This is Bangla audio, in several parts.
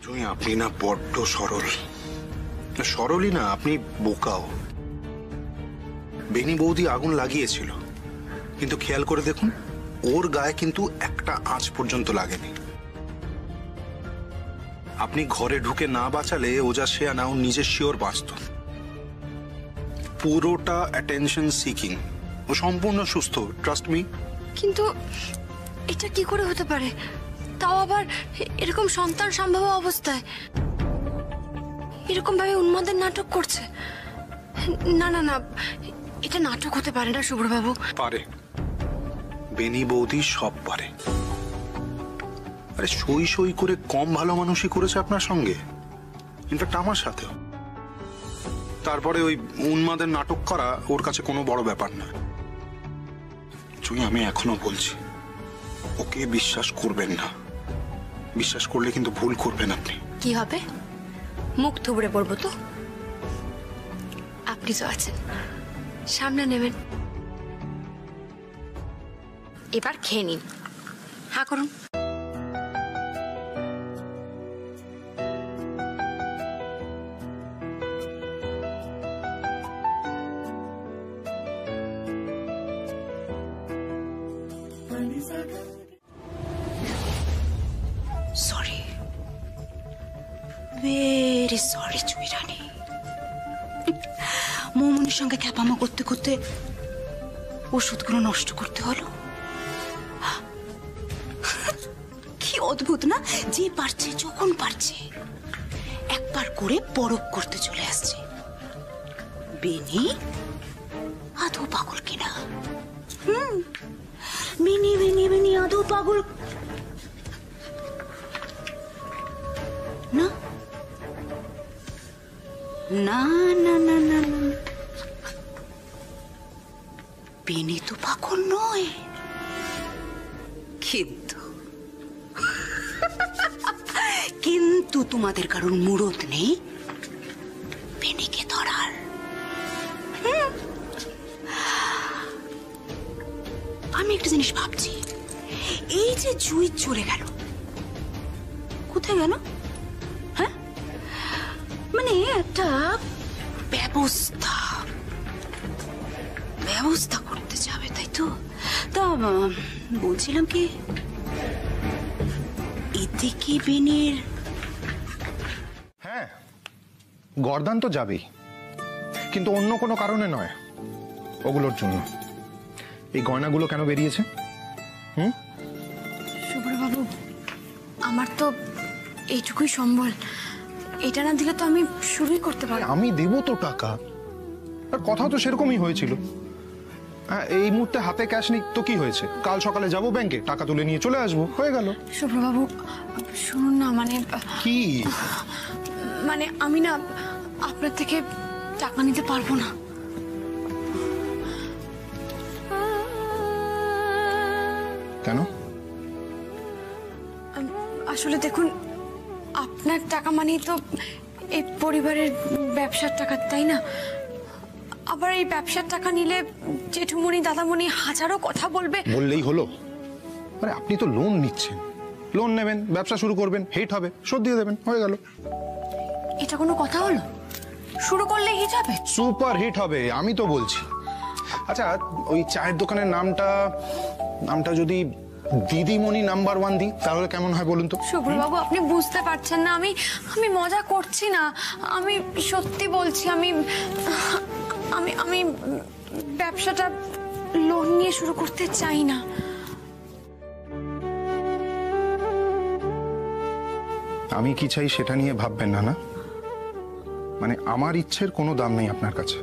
আপনি না বড্ড সরল, সরলই না, আপনি বোকাও। বেনি বৌদি আগুন লাগিয়েছিল, কিন্তু খেয়াল করে দেখুন ওর গায়ে কিন্তু একটা আঁচ পর্যন্ত লাগেনি। আপনি ঘরে ঢুকে না বাঁচালে ও যা সে না ও নিজের শিওর বাঁচত। পুরোটা অ্যাটেনশন সিকিং। ও সম্পূর্ণ সুস্থ, ট্রাস্ট মি। কিন্তু এটা কি করে হতে পারে, তাও আবার এরকম সন্তান সম্ভব অবস্থায়? এরকম ভাবে উন্মাদের নাটক করছে। না না না, এটা নাটক হতে পারে না শুভ্রবাবু। পারে, বেনি বৌদি সব পারে। আরে সই সই করে কম ভালো মানুষই করেছে আপনার সঙ্গে, ইনফ্যাক্ট আমার সাথেও। তারপরে ওই উন্মাদের নাটক করা ওর কাছে কোনো বড় ব্যাপার না। আমি এখনো বলছি, ওকে বিশ্বাস করবেন না। বিশ্বাস করলে কিন্তু ভুল করবেন আপনি। কি হবে? মুখ থুবড়ে পড়বো তো? আপনি তো আছেন, সামনে নেবেন। এবার খেয়ে নিন, হা করুন। সরি, ভেরি সরি চুই রানী। মৌমনির সঙ্গে খ্যাপামা করতে করতে ওষুধগুলো নষ্ট করতে হলো। কি অদ্ভুত না, যে পারছে যখন পারছে একবার করে পরখ করতে চলে আসছে। বেনি আদৌ পাগল কিনা? বেনি বেনি বেনি আদৌ পাগল না? না না না না না, বেনি তো পাগল নয়। কিন্তু কিন্তু তোমাদের কারণ মুরত নেই বেনিকে ধরার। আমি একটা জিনিস ভাবছি, এই যে জুই চলে গেল, কোথায় গেল? হ্যাঁ, মানে একটা ব্যবস্থা ব্যবস্থা করতে যাবে, তাই তো? তা বলছিলাম কি, এতে কি বেনির? হ্যাঁ, গর্দান তো যাবেই, কিন্তু অন্য কোনো কারণে নয়। ওগুলোর জন্য। এই গয়নাগুলো কেন বেরিয়েছে? শুভ্রবাবু, আমার তো এইটুকুই সম্বল। এটা না দিলে তো আমি শুরুই করতে পারি। আমি দেব তো টাকা, আর কথা তো সেরকমই হয়েছিল। এই মুহূর্তে হাতে ক্যাশ নেই তো কি হয়েছে? কাল সকালে যাব ব্যাংকে, টাকা তুলে নিয়ে চলে আসবো, হয়ে গেল। শুভ্রবাবু শুনুন না, মানে কি? মানে আমি না আপনার থেকে টাকা নিতে পারবো না। কেন? আসলে দেখুন, আপনার টাকা মানেই তো এই পরিবারের ব্যবসার টাকা, তাই না? আবার এই ব্যবসার টাকা নিলে জেঠুমণি দাদামণি হাজারো কথা বলবে। বললেই হলো? আরে আপনি তো লোন নিচ্ছেন, লোন নেবেন, ব্যবসা শুরু করবেন, হিট হবে, শোধ দিয়ে দেবেন, হয়ে গেল। এটা কোনো কথা হলো? শুরু করলে হিট হবে? সুপার হিট হবে, আমি তো বলছি। আচ্ছা, ওই চায়ের দোকানের নামটা যদি দিদিমণি নাম্বার 1 দিই, তাহলে কেমন হয় বলুন তো? শুভ্রবাবু, আপনি বুঝতে পারছেন না, আমি মজা করছি না, আমি সত্যি বলছি। আমি আমি আমি ব্যবসাটা লোন নিয়ে শুরু করতে চাই না। আমি কি চাই সেটা নিয়ে ভাববেন না, না? মানে আমার ইচ্ছের কোনো দাম নেই আপনার কাছে।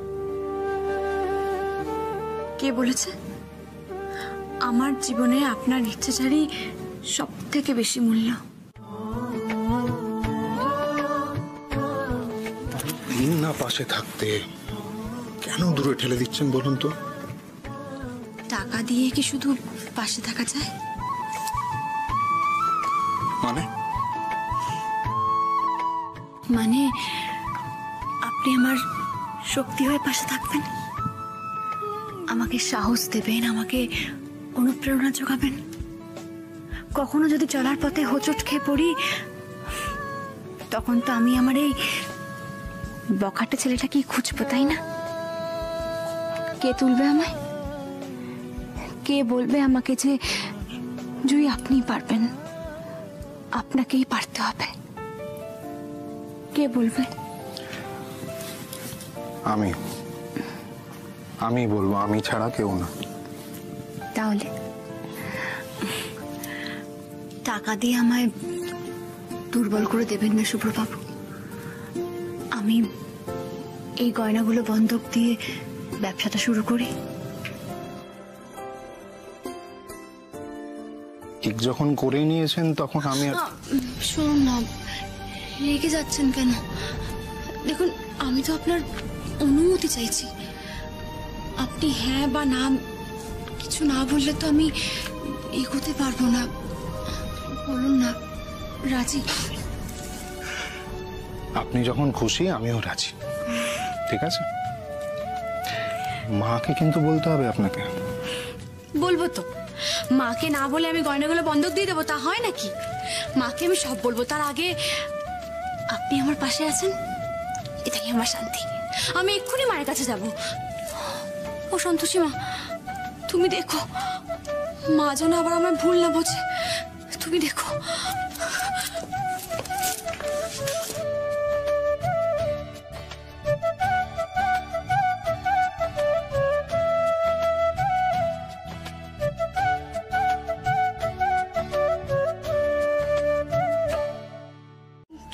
কে বলেছে? আমার জীবনে আপনার ইচ্ছেটারই সব থেকে বেশি মূল্য। না পাশে থাকতে কেন দূরে ঠেলে দিচ্ছেন বলুন তো? টাকা দিয়ে কি শুধু পাশে থাকা যায়? মানে আপনি আমার শক্তি হয়ে পাশে থাকবেন, আমাকে সাহস দেবেন, আমাকে অনুপ্রেরণা যোগাবেন। কখনো যদি চলার পথে হোঁচট খেয়ে পড়ি তখন তো আমি আমার এই বখাটে ছেলেটাকেই খুঁজবো, তাই না? কে তুলবে আমায়? কে বলবে আমাকে যে জুই আপনিই পারবেন, আপনাকেই পারতে হবে? কে বলবে? আমি বলবো, আমি ছাড়া কেউ না। তাহলে টাকা দিয়ে আমায় দুর্বল করে দেবেন না শুভ্রবাবু। আমি এই গয়নাগুলো বন্ধক দিয়ে ব্যবসাটা শুরু করি। ঠিক যখন করে নিয়েছেন তখন আমি শুনুন না, রেগে যাচ্ছেন কেন? দেখুন, আমি তো আপনার অনুমতি চাইছি। আপনি হ্যাঁ বা না কিছু না বললে তো আমি এগোতে পারবো না। বলুন না, রাজি? আপনি যখন খুশি আমিও রাজি। ঠিক আছে, মাকে কিন্তু বলতে হবে আপনাকে। বলবো তো। মাকে না বলে আমি গয়নাগুলো বন্ধক দিয়ে দেবো, তা হয় নাকি? মাকে আমি সব বলবো, তার আগে আপনি আমার পাশে আছেন, এটাই আমার শান্তি। আমি এক্ষুনি মায়ের কাছে যাব। ও সন্তোষী মা, তুমি দেখো মা যেন আবার আমার ভুল না বোঝে। তুমি দেখো।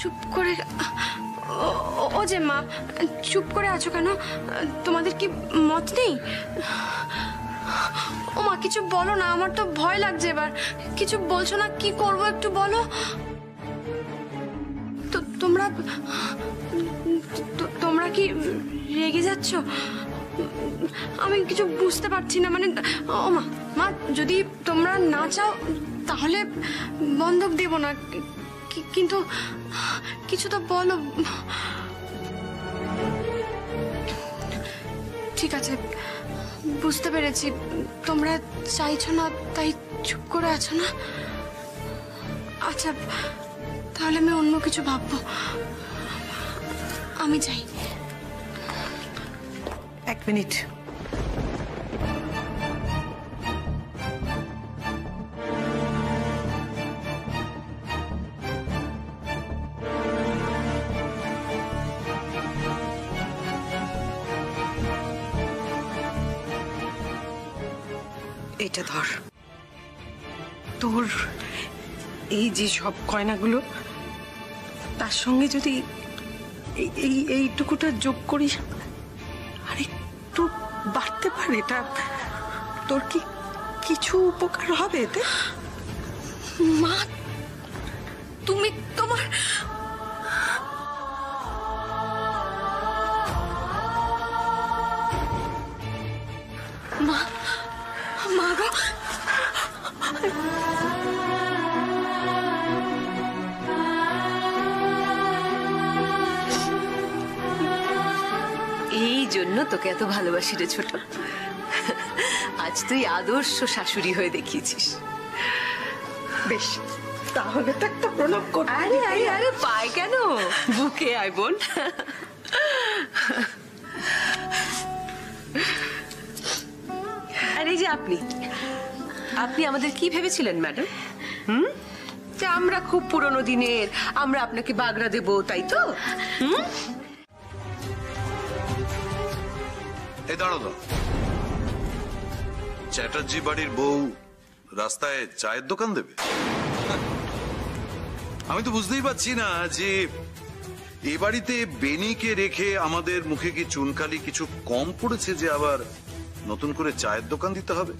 চুপ করে ও যে মা, চুপ করে আছো কেন? তোমাদের কি মত নেই? ও মা, কিছু বলো না, আমার তো ভয় লাগছে এবার। কিছু বলছো না, কি করবো একটু বলো তো। তোমরা কি রেগে যাচ্ছ? আমি কিছু বুঝতে পারছি না। মানে ও মা, যদি তোমরা না চাও তাহলে বন্ধক দেব না, কিন্তু কিছু তো বলো। ঠিক আছে, বুঝতে পেরেছি। তোমরা চাইছো না তাই চুপ করে আছো না? আচ্ছা, তাহলে আমি অন্য কিছু ভাববো। আমি যাই। এক মিনিট। এটা ধর, তোর এই যে সব গয়নাগুলো, তার সঙ্গে যদি এইটুকুটা যোগ করিস আর একটু বাড়তে পারে, এটা তোর কি কিছু উপকার হবে এতে? মা, তুমি তোমার মা গো, এই জন্য তোকে এত ভালোবাসি রে ছোট। আজ তুই আদর্শ শাশুড়ি হয়ে দেখিয়েছিস। বেশ, তাহলে তো একটা প্রণাম কর। আরে আরে আরে, পায় কেন, বুকে আয় বোন। আরে যে আপনি আমাদের কি ভেবেছিলেন ম্যাডাম? যে আমরা খুব পুরনো দিনের, আমরা আপনাকে বাগড়া দেব, তাই তো? এই দাঁড়ো, চ্যাটার্জি বাড়ির বউ রাস্তায় চায়ের দোকান দেবে? আমি তো বুঝতেই পারছি না যে এ বাড়িতে বেনিকে রেখে আমাদের মুখে কি চুনকালি কিছু কম পড়েছে যে আবার নতুন করে চায়ের দোকান দিতে হবে?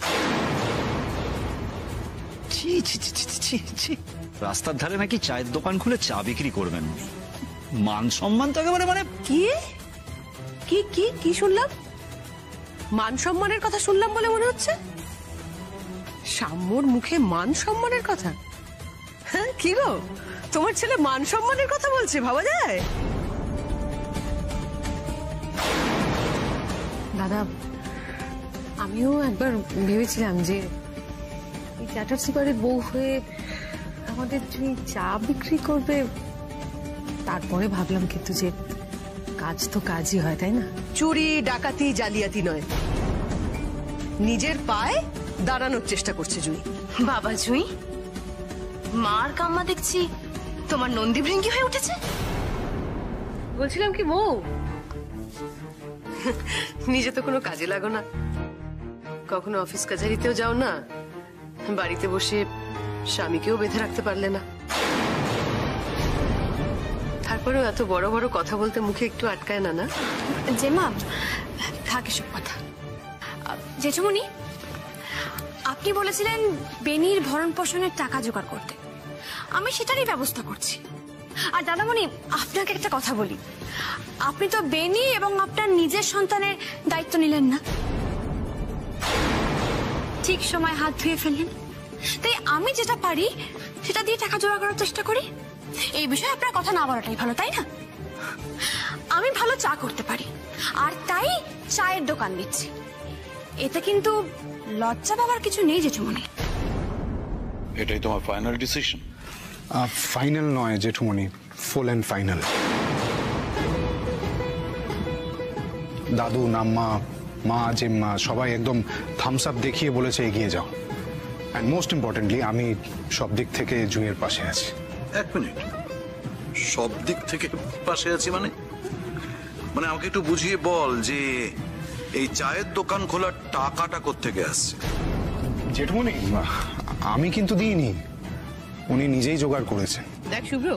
রাস্তার ধারে নাকি চায়ের দোকান খুলে চা বিক্রি করবেন? মান সম্মান তো একেবারে মানে কি কি কি কি শুনলাম? মান সম্মানের কথা শুনলাম বলে মনে হচ্ছে। সাম্যর মুখে মান সম্মানের কথা? হ্যাঁ, কি গো, তোমার ছেলে মান সম্মানের কথা বলছে, ভাবা যায়? দাদা, আমিও একবার ভেবেছিলাম যে এই চ্যাটার্জি বাড়ির বউ হয়ে আমাদের যদি চা বিক্রি করবে তারপরে ভাবলাম কিন্তু যে কাজ তো কাজই হয়, তাই না? চুরি, ডাকাতি, জালিয়াতি নয়, নিজের পায়ে দাঁড়ানোর চেষ্টা করছে জুঁই। বাবা জুঁই, মার কাম্মা দেখছি তোমার নন্দী ভৃঙ্গি হয়ে উঠেছে। বলছিলাম কি বউ, নিজে তো কোনো কাজে লাগো না, কখনো অফিস কাছারিতেও যাও না, বাড়িতে বসে স্বামীকেও বেঁধে রাখতে পারলে না, তারপরেও এত বড় বড় কথা বলতে মুখে একটু আটকায় না? না জেমা, থাকে সব কথা। জেঠুমনি, আপনি বলেছিলেন বেনির ভরণ পোষণের টাকা জোগাড় করতে, আমি সেটারই ব্যবস্থা করছি। আর দাদামণি, আপনাকে একটা কথা বলি, আপনি তো বেনি এবং আপনার নিজের সন্তানের দায়িত্ব নিলেন না, ঠিক সময় হাত ধুয়ে ফেললেন। তাই আমি যেটা পারি সেটা দিয়ে টাকা জোগাড় করার চেষ্টা করি। এই বিষয়ে আপনার কথা না বলাটাই ভালো, তাই না? আমি ভালো চা করতে পারি, আর তাই চায়ের দোকান দিচ্ছি। এতে কিন্তু লজ্জা পাওয়ার কিছু নেই জেঠুমনি। এটাই তোমার ফাইনাল ডিসিশন? ফাইনাল নয় জেঠুমনি, ফুল অ্যান্ড ফাইনাল। দাদু, নাম্মা, মা, জেম্মা সবাই একদম থামস আপ দেখিয়ে বলেছে এগিয়ে যাও। অ্যান্ড মোস্ট ইম্পর্টেন্টলি আমি সব দিক থেকে জুঁইয়ের পাশে আছি। এক মিনিট, সব দিক থেকে পাশে আছি মানে? মানে আমাকে একটু বুঝিয়ে বল যে এই চায়ের দোকান খোলার টাকাটা কোত্থেকে আসছে? জেঠুমনি, আমি কিন্তু দিইনি, উনি নিজেই জোগাড় করেছেন। দেখ শুভ্র,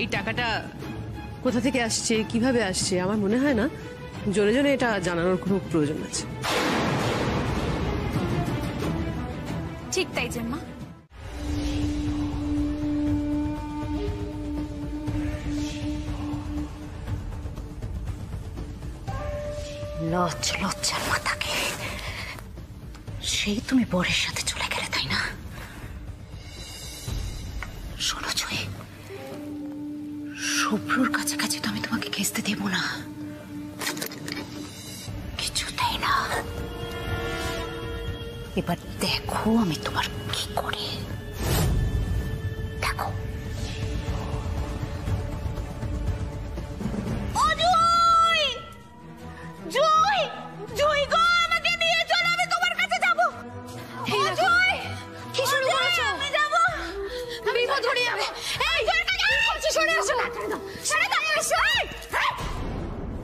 এই টাকাটা কোথা থেকে আসছে, কিভাবে আসছে, আমার মনে হয় না জোরে জোরে এটা জানানোর কোনো প্রয়োজন আছে। ঠিক তাই জেম্মা। লজ্জার মাথাকে, সেই তুমি বরের সাথে চলে গেলে, তাই না? শোনো জুঁই, শুভ্রর কাছাকাছি তো আমি তোমাকে ঘেঁচতে দেব না, কিছুতেই না। এবার দেখো আমি তোমার কি করে। দেখো।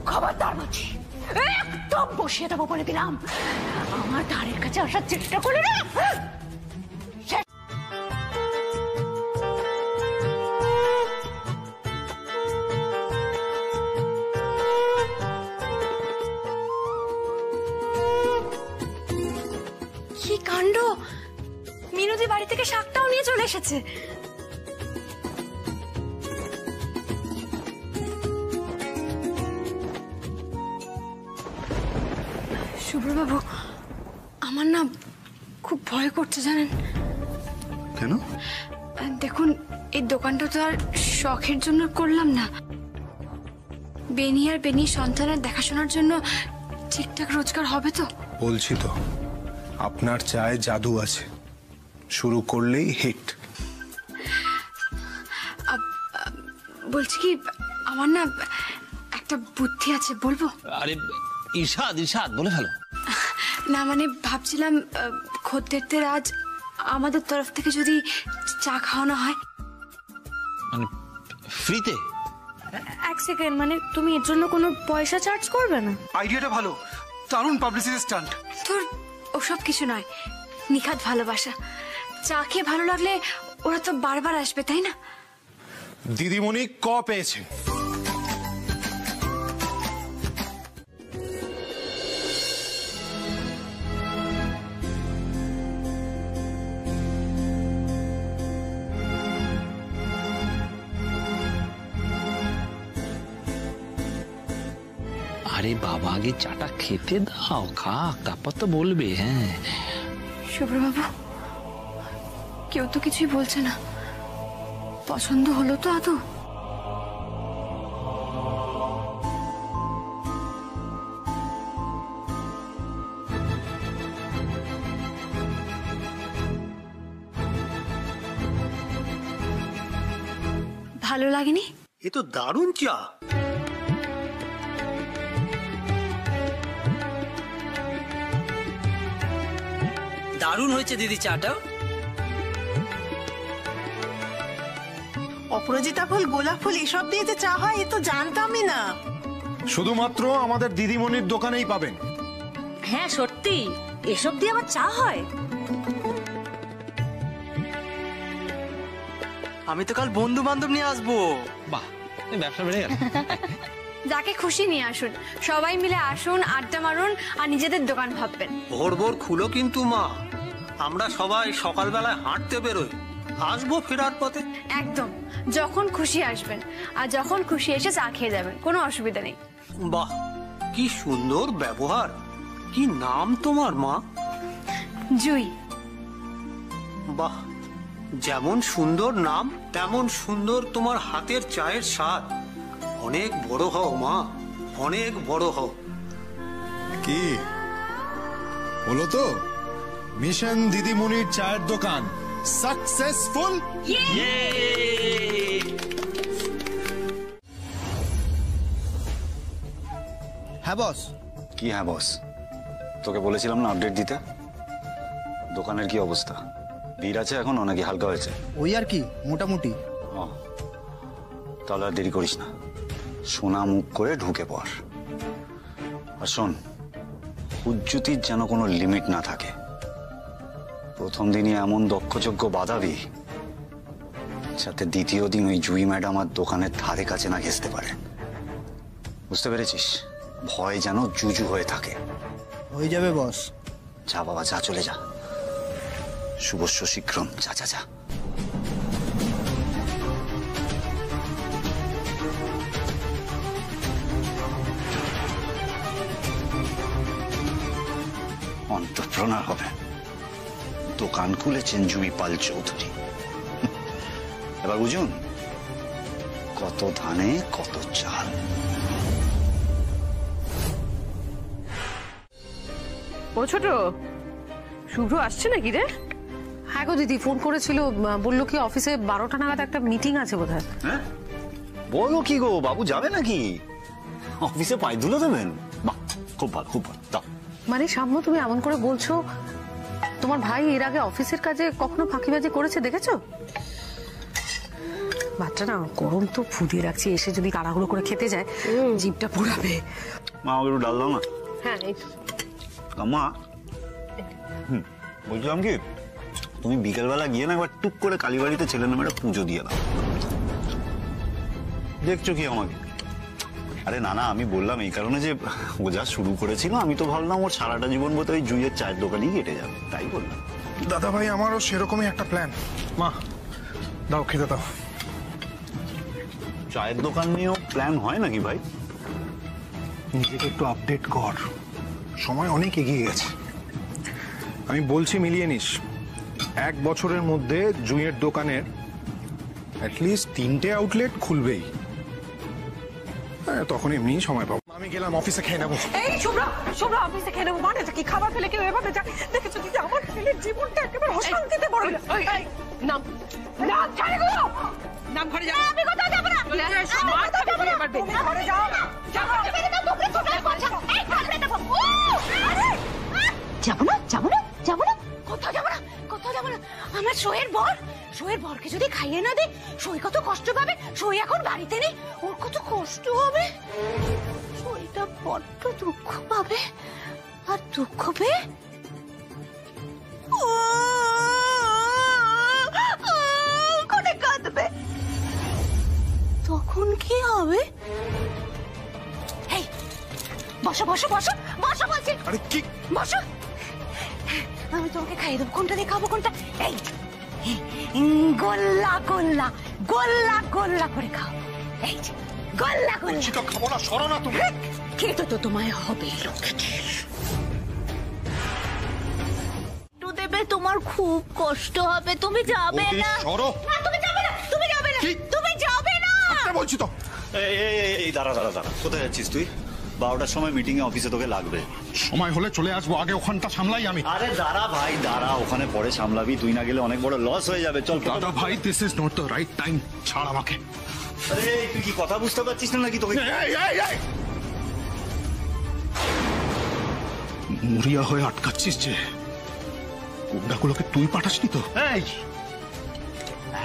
খবরদার বলছি, একদম বসিয়ে দেবো বলে দিলাম। আমার ধারের কাছে আসার চেষ্টা করলে না। কি কাণ্ড, মিনতি বাড়ি থেকে শাকটাও নিয়ে চলে এসেছে। শুভ্রবাবু, আমার না খুব ভয় করছে জানেন। কেন? দেখুন, এই দোকানটা তো আর শখের জন্য করলাম না, বেনি আর বেনির সন্তানের দেখাশোনার জন্য ঠিকঠাক রোজগার হবে তো। বলছি তো, আপনার চায়ে জাদু আছে, শুরু করলেই হিট। বলছি কি, আমার না একটা বুদ্ধি আছে, বলবো? আরে ঈশাদ, ঈশাদ বলে ফেলো। না মানে ভাবছিলাম, খদ্দেরদের আজ আমাদের তরফ থেকে যদি চা খাওয়ানো হয়। মানে ফ্রিতে? এক সেকেন্ড, মানে তুমি এর জন্য কোনো পয়সা চার্জ করবে না? আইডিয়াটা ভালো, দারুণ পাবলিসিটি স্টান্ট। তোর ওসব কিছু নয়, নিখাত ভালোবাসা। চা খেয়ে ভালো লাগলে ওরা তো বারবার আসবে, তাই না? দিদিমণি ক পেয়েছে। আরে বাবা, আগে চাটা খেতে দাও, খাক, তারপর তো বলবে। হ্যাঁ শুভ্রবাবু, কেউ তো কিছুই বলছে না, পছন্দ হলো তো আদৌ? ভালো লাগেনি? এ তো দারুণ চা। দারুণ হয়েছে দিদি চাটা। অপরাজিতা ফুল, গোলাপ ফুল এসব দিয়ে যে চা হয় এ তো জানতামই না। শুধুমাত্র আমাদের দিদিমণির দোকানেই পাবেন। হ্যাঁ সত্যি, এসব দিয়ে আবার চা হয়? আমি তো কাল বন্ধু বান্ধব নিয়ে আসবো। বাহ, ব্যবসা বেড়ে গেল। যাকে খুশি নিয়ে আসুন, সবাই মিলে আসুন, আড্ডা মারুন আর নিজেদের দোকান ভাববেন। ভোর ভোর খুলো কিন্তু মা, আমরা সবাই সকালবেলায় হাঁটতে বেরোই, আসবো ফেরার পথে। একদম, যখন খুশি আসবেন আর যখন খুশি এসে চা খেয়ে যাবেন, কোনো অসুবিধা নেই। বাহ, কি সুন্দর ব্যবহার। কি নাম তোমার মা? জুই। বাহ, যেমন সুন্দর নাম তেমন সুন্দর তোমার হাতের চায়ের স্বাদ। অনেক বড় হও মা, অনেক বড় হও। কি হলো তো? মিশন দিদিমণির চায়ের দোকান সাকসেসফুল। হ্যাঁ বস। কি হ্যাঁ বস? তোকে বলেছিলাম না আপডেট দিতে। দোকানের কি অবস্থা? ভিড় আছে এখনো নাকি হালকা হয়েছে? ওই আর কি, মোটামুটি। তাহলে আর দেরি করিস না, সোনা মুখ করে ঢুকে পড়। আর শোন, উজ্জুতির যেন কোনো লিমিট না থাকে। প্রথম দিনই এমন দক্ষযজ্ঞ বাঁধাবি যাতে দ্বিতীয় দিন ওই জুই ম্যাডাম আর দোকানের ধারে কাছে না ঘেঁচতে পারে। বুঝতে পেরেছিস? ভয় যেন জুজু হয়ে থাকে। হয়ে যাবে বস। যা বাবা যা, চলে যা। শুভস্য শীঘ্রম, যা যা যা। অন্ত্রপ্রনার হবে। দোকান খুলেছেন জুই পাল চৌধুরী। এবার বুঝুন, কত ধানে কত চাল। ও ছোট, শুভ্র আসছে নাকি রে? হ্যাঁ গো দিদি, ফোন করেছিল, বললো কি অফিসে 12টা নাগাদ একটা মিটিং আছে বোধহয়। হ্যাঁ বলো কি গো, বাবু যাবে নাকি অফিসে? পায়ে ধুলো দেবেন? বাহ, খুব ভালো খুব ভালো। দাও। মানে সাম্য, তুমি এমন করে বলছো, তোমার ভাই এর আগে অফিসের কাজে কখনো ফাঁকিবাজি করেছে দেখেছো? বাচ্চা না, গরম তো ফুটিয়ে রাখছি, এসে যদি তাড়াহুড়ো করে খেতে যায় জিভটা পোড়াবে। মা আমাকে একটু ডাল দাও না। হ্যাঁ মা, বলছিলাম কি, তুমি বিকেলবেলা গিয়ে না একবার টুক করে কালীবাড়িতে ছেলে নামে একটা পুজো দিয়ে দাও। দেখছো কি আমাকে? আরে না না, আমি বললাম এই কারণে যে ও যা শুরু করেছিল, আমি তো ভাবলাম ওর সারাটা জীবন বোধ ওই জুইয়ের চায়ের দোকানেই কেটে যাবে, তাই বললাম। দাদা ভাই, আমারও সেরকমই একটা প্ল্যান। মা দাও, খেতে দাও। চায়ের দোকান নিয়েও প্ল্যান হয় নাকি ভাই? নিজেকে একটু আপডেট কর, সময় অনেক এগিয়ে গেছে। আমি বলছি মিলিয়ে নিস, 1 বছরের মধ্যে জুইয়ের দোকানের অ্যাটলিস্ট 3টে আউটলেট খুলবেই। তখন এমনি সময় পাবো। আমি গেলাম, অফিসে খেয়ে নেবো। এই শুভ্র, শুভ্র অফিসে খেয়ে নেবো মানে কি? খাবার ফেলে কেউ এভাবে যায়? দেখেছো দিদি, আমার ছেলের জীবনটা একেবারে অশান্তিতে পড়ে গেল। নাম নাম ছাড়ে গো, নাম ঘরে যাও। আমি কোথাও যাব না। মাথা যাবে এবার বেরিয়ে ঘরে যাও। যাও ফেলে দাও, তোমরা কোথায় করছো? এই ফেলে দাও। ও আরে যাব না, যাব না, যাব না। কোথাও যাব না, কোথাও যাব না। আমার সোয়ের বর, সোয়ের বরকে যদি খাইয়ে না দেয়, সোই কত কষ্ট পাবে। সোই এখন বাড়িতে নেই, ওর কত কষ্ট হবে। সোইটা বড্ড দুঃখ পাবে, আর দুঃখ পেয়ে করে কাঁদবে। তখন কি হবে? এই বসো বসো বসো বসো বলছি। আরে কি? বসো, আমি তোমাকে খাইয়ে দেবো। কোনটা দেখাবো? কোনটা? এই গোল্লা গোল্লা গোল্লা গোল্লা করে খাও। এই যে গোল্লা গোল্লা। চিকা খাবো না, সরো না তুমি। খেতে তো তোমায় হবে লক্ষ্মী। একটু দেবে, তোমার খুব কষ্ট হবে। তুমি যাবে না। সরো। না তুমি যাবে না, তুমি যাবে না, তুমি যাবে না। বলছি তো। এই দাঁড়া দাঁড়া দাঁড়া, কোথায় যাচ্ছিস তুই? 12টার সময় মিটিং এ অফিসে তোকে লাগবে। সময় হলে চলে আসবো, আগে ওখানটা সামলাই আমি। আরে দাঁড়া ভাই দাঁড়া, ওখানে পরে সামলাবি, তুই না গেলে অনেক বড় লস হয়ে যাবে। চল দাদা ভাই, this is not the right time. ছাড় আমাকে। আরে তুই কি কথা বুঝতে পারছিস না নাকি তোকে? মরিয়া হয়ে আটকাচ্ছিস যে, গুন্ডাগুলোকে তুই পাঠাসনি তো?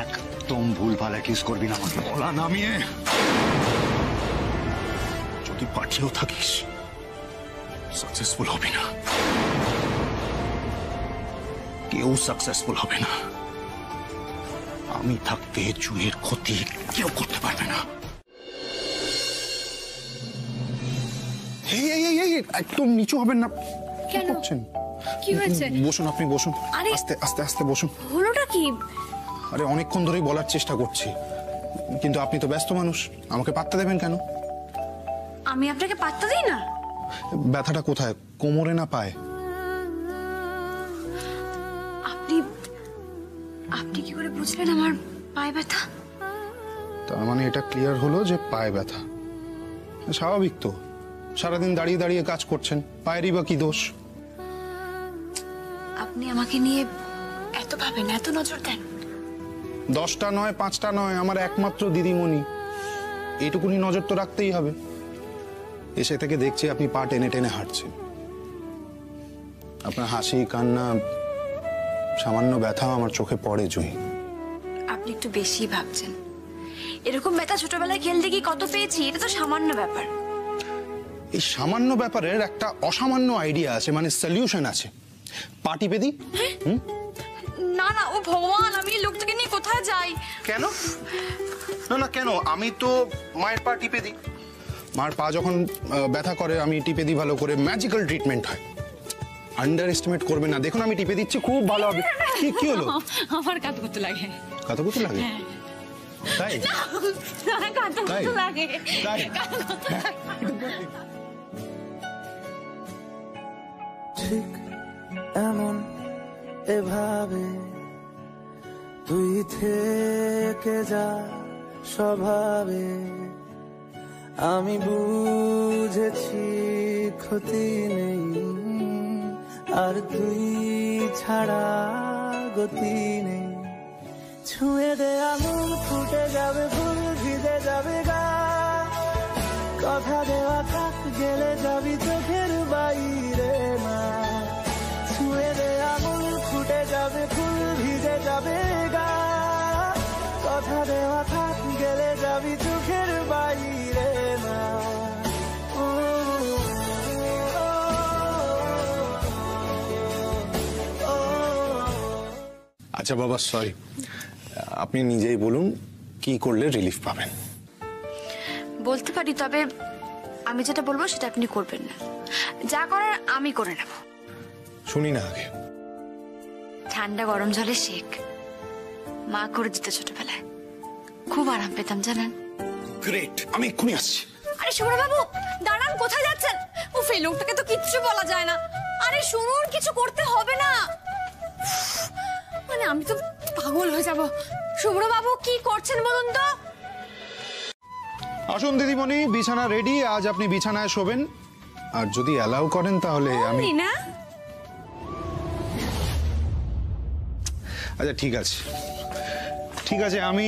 একদম ভুল ভাল অ্যাকিউজ করবি না আমাকে। গলা নামিয়ে, যদি পাঠিয়েও থাকিস সাকসেসফুল হবে না, কেউ সাকসেসফুল হবে না। আমি থাকতে জুঁইয়ের ক্ষতি কেউ করতে পারবে না। একদম নিচু হবেন না। কেন? কি হয়েছে? বসুন, আপনি বসুন। আরে আস্তে আস্তে আস্তে বসুন। হলোটা কি? আরে অনেকক্ষণ ধরেই বলার চেষ্টা করছি, কিন্তু আপনি তো ব্যস্ত মানুষ, আমাকে পাত্তা দেবেন কেন? আমি আপনাকে পাত্তা দিই না? ব্যথাটা কোথায়, কোমরে না পায়? আপনি আপনি কি করে বুঝলেন আমার পায়ে ব্যথা? তার মানে এটা ক্লিয়ার হলো যে পায়ে ব্যথা। স্বাভাবিক তো, সারাদিন দাঁড়িয়ে দাঁড়িয়ে কাজ করছেন, পায়েরই বা কি দোষ? আপনি আমাকে নিয়ে এত ভাবেন, এত নজর দেন? 10টা নয়, 5টা নয়, আমার একমাত্র দিদিমণি, এইটুকুনি নজর তো রাখতেই হবে। এসে থেকে দেখছি আপনি পা টেনে টেনে হাঁটছেন, আপনার হাসি কান্না, সামান্য ব্যথাও আমার চোখে পড়ে। জুঁই, আপনি একটু বেশি ভাবছেন। এরকম ব্যথা ছোটবেলায় খেলতে গিয়ে কত পেয়েছি, এটা তো সামান্য ব্যাপার। এই সামান্য ব্যাপারের একটা অসামান্য আইডিয়া আছে, মানে সলিউশন আছে। পা টিপে দিই? না না, ও ভগবান, আমি এই লোকটাকে নিয়ে কোথায় যাই? কেন? না না, কেন? আমি তো মায়ের পা টিপে দিই। মার পা যখন ব্যথা করে আমি টিপে দিই, ভালো করে, ম্যাজিক্যাল ট্রিটমেন্ট হয়। আন্ডার এস্টিমেট করবে না, দেখুন আমি টিপে দিচ্ছি, খুব ভালো হবে। কি হলো? আমার কাঁদতে করতে লাগে। কাঁদতে করতে লাগে? তাই? কাঁদতে করতে লাগে। ঠিক এমন এভাবে তুই থেকে যা স্বভাবে, আমি বুঝেছি ক্ষতি নেই, আর তুই ছাড়া গতি নেই। ছুঁয়ে দে আঙুল, ফুটে যাবে ফুল, ভিজে যাবে গা, কথা দেওয়া থাক, গেলে যাবি চোখের বাইরে না। ছুঁয়ে দে আঙুল, ফুটে যাবে ফুল, ভিজে যাবে গা, কথা দেওয়া থাক, গেলে যাবি চোখের বাইরে না। আচ্ছা বাবা, সরি, আপনি নিজেই বলুন কি করলে রিলিফ পাবেন? বলতে পারি, তবে আমি যেটা বলবো সেটা আপনি করবেন না। যা করার আমি করে নেব। শুনি না আগে। ঠান্ডা গরম জলে শেক মা করে দিতে ছোটবেলায়, খুব আরাম পেতাম জানেন। গ্রেট, আমি এক্ষুনি আসছি। আরে শুনুন বাবু, দাঁড়ান, কোথায় যাচ্ছেন? উফ, এই লোকটাকে তো কিচ্ছু বলা যায় না। আরে শুনুন, কিছু করতে হবে না, মানে আমি তো পাগল হয়ে যাব। শুভ্র বাবু, কি করছেন বলুন তো? আসুন দিদিমণি, বিছানা রেডি, আজ আপনি বিছানায় শোবেন, আর যদি অ্যালাউ করেন তাহলে আমি। না আচ্ছা ঠিক আছে, ঠিক আছে, আমি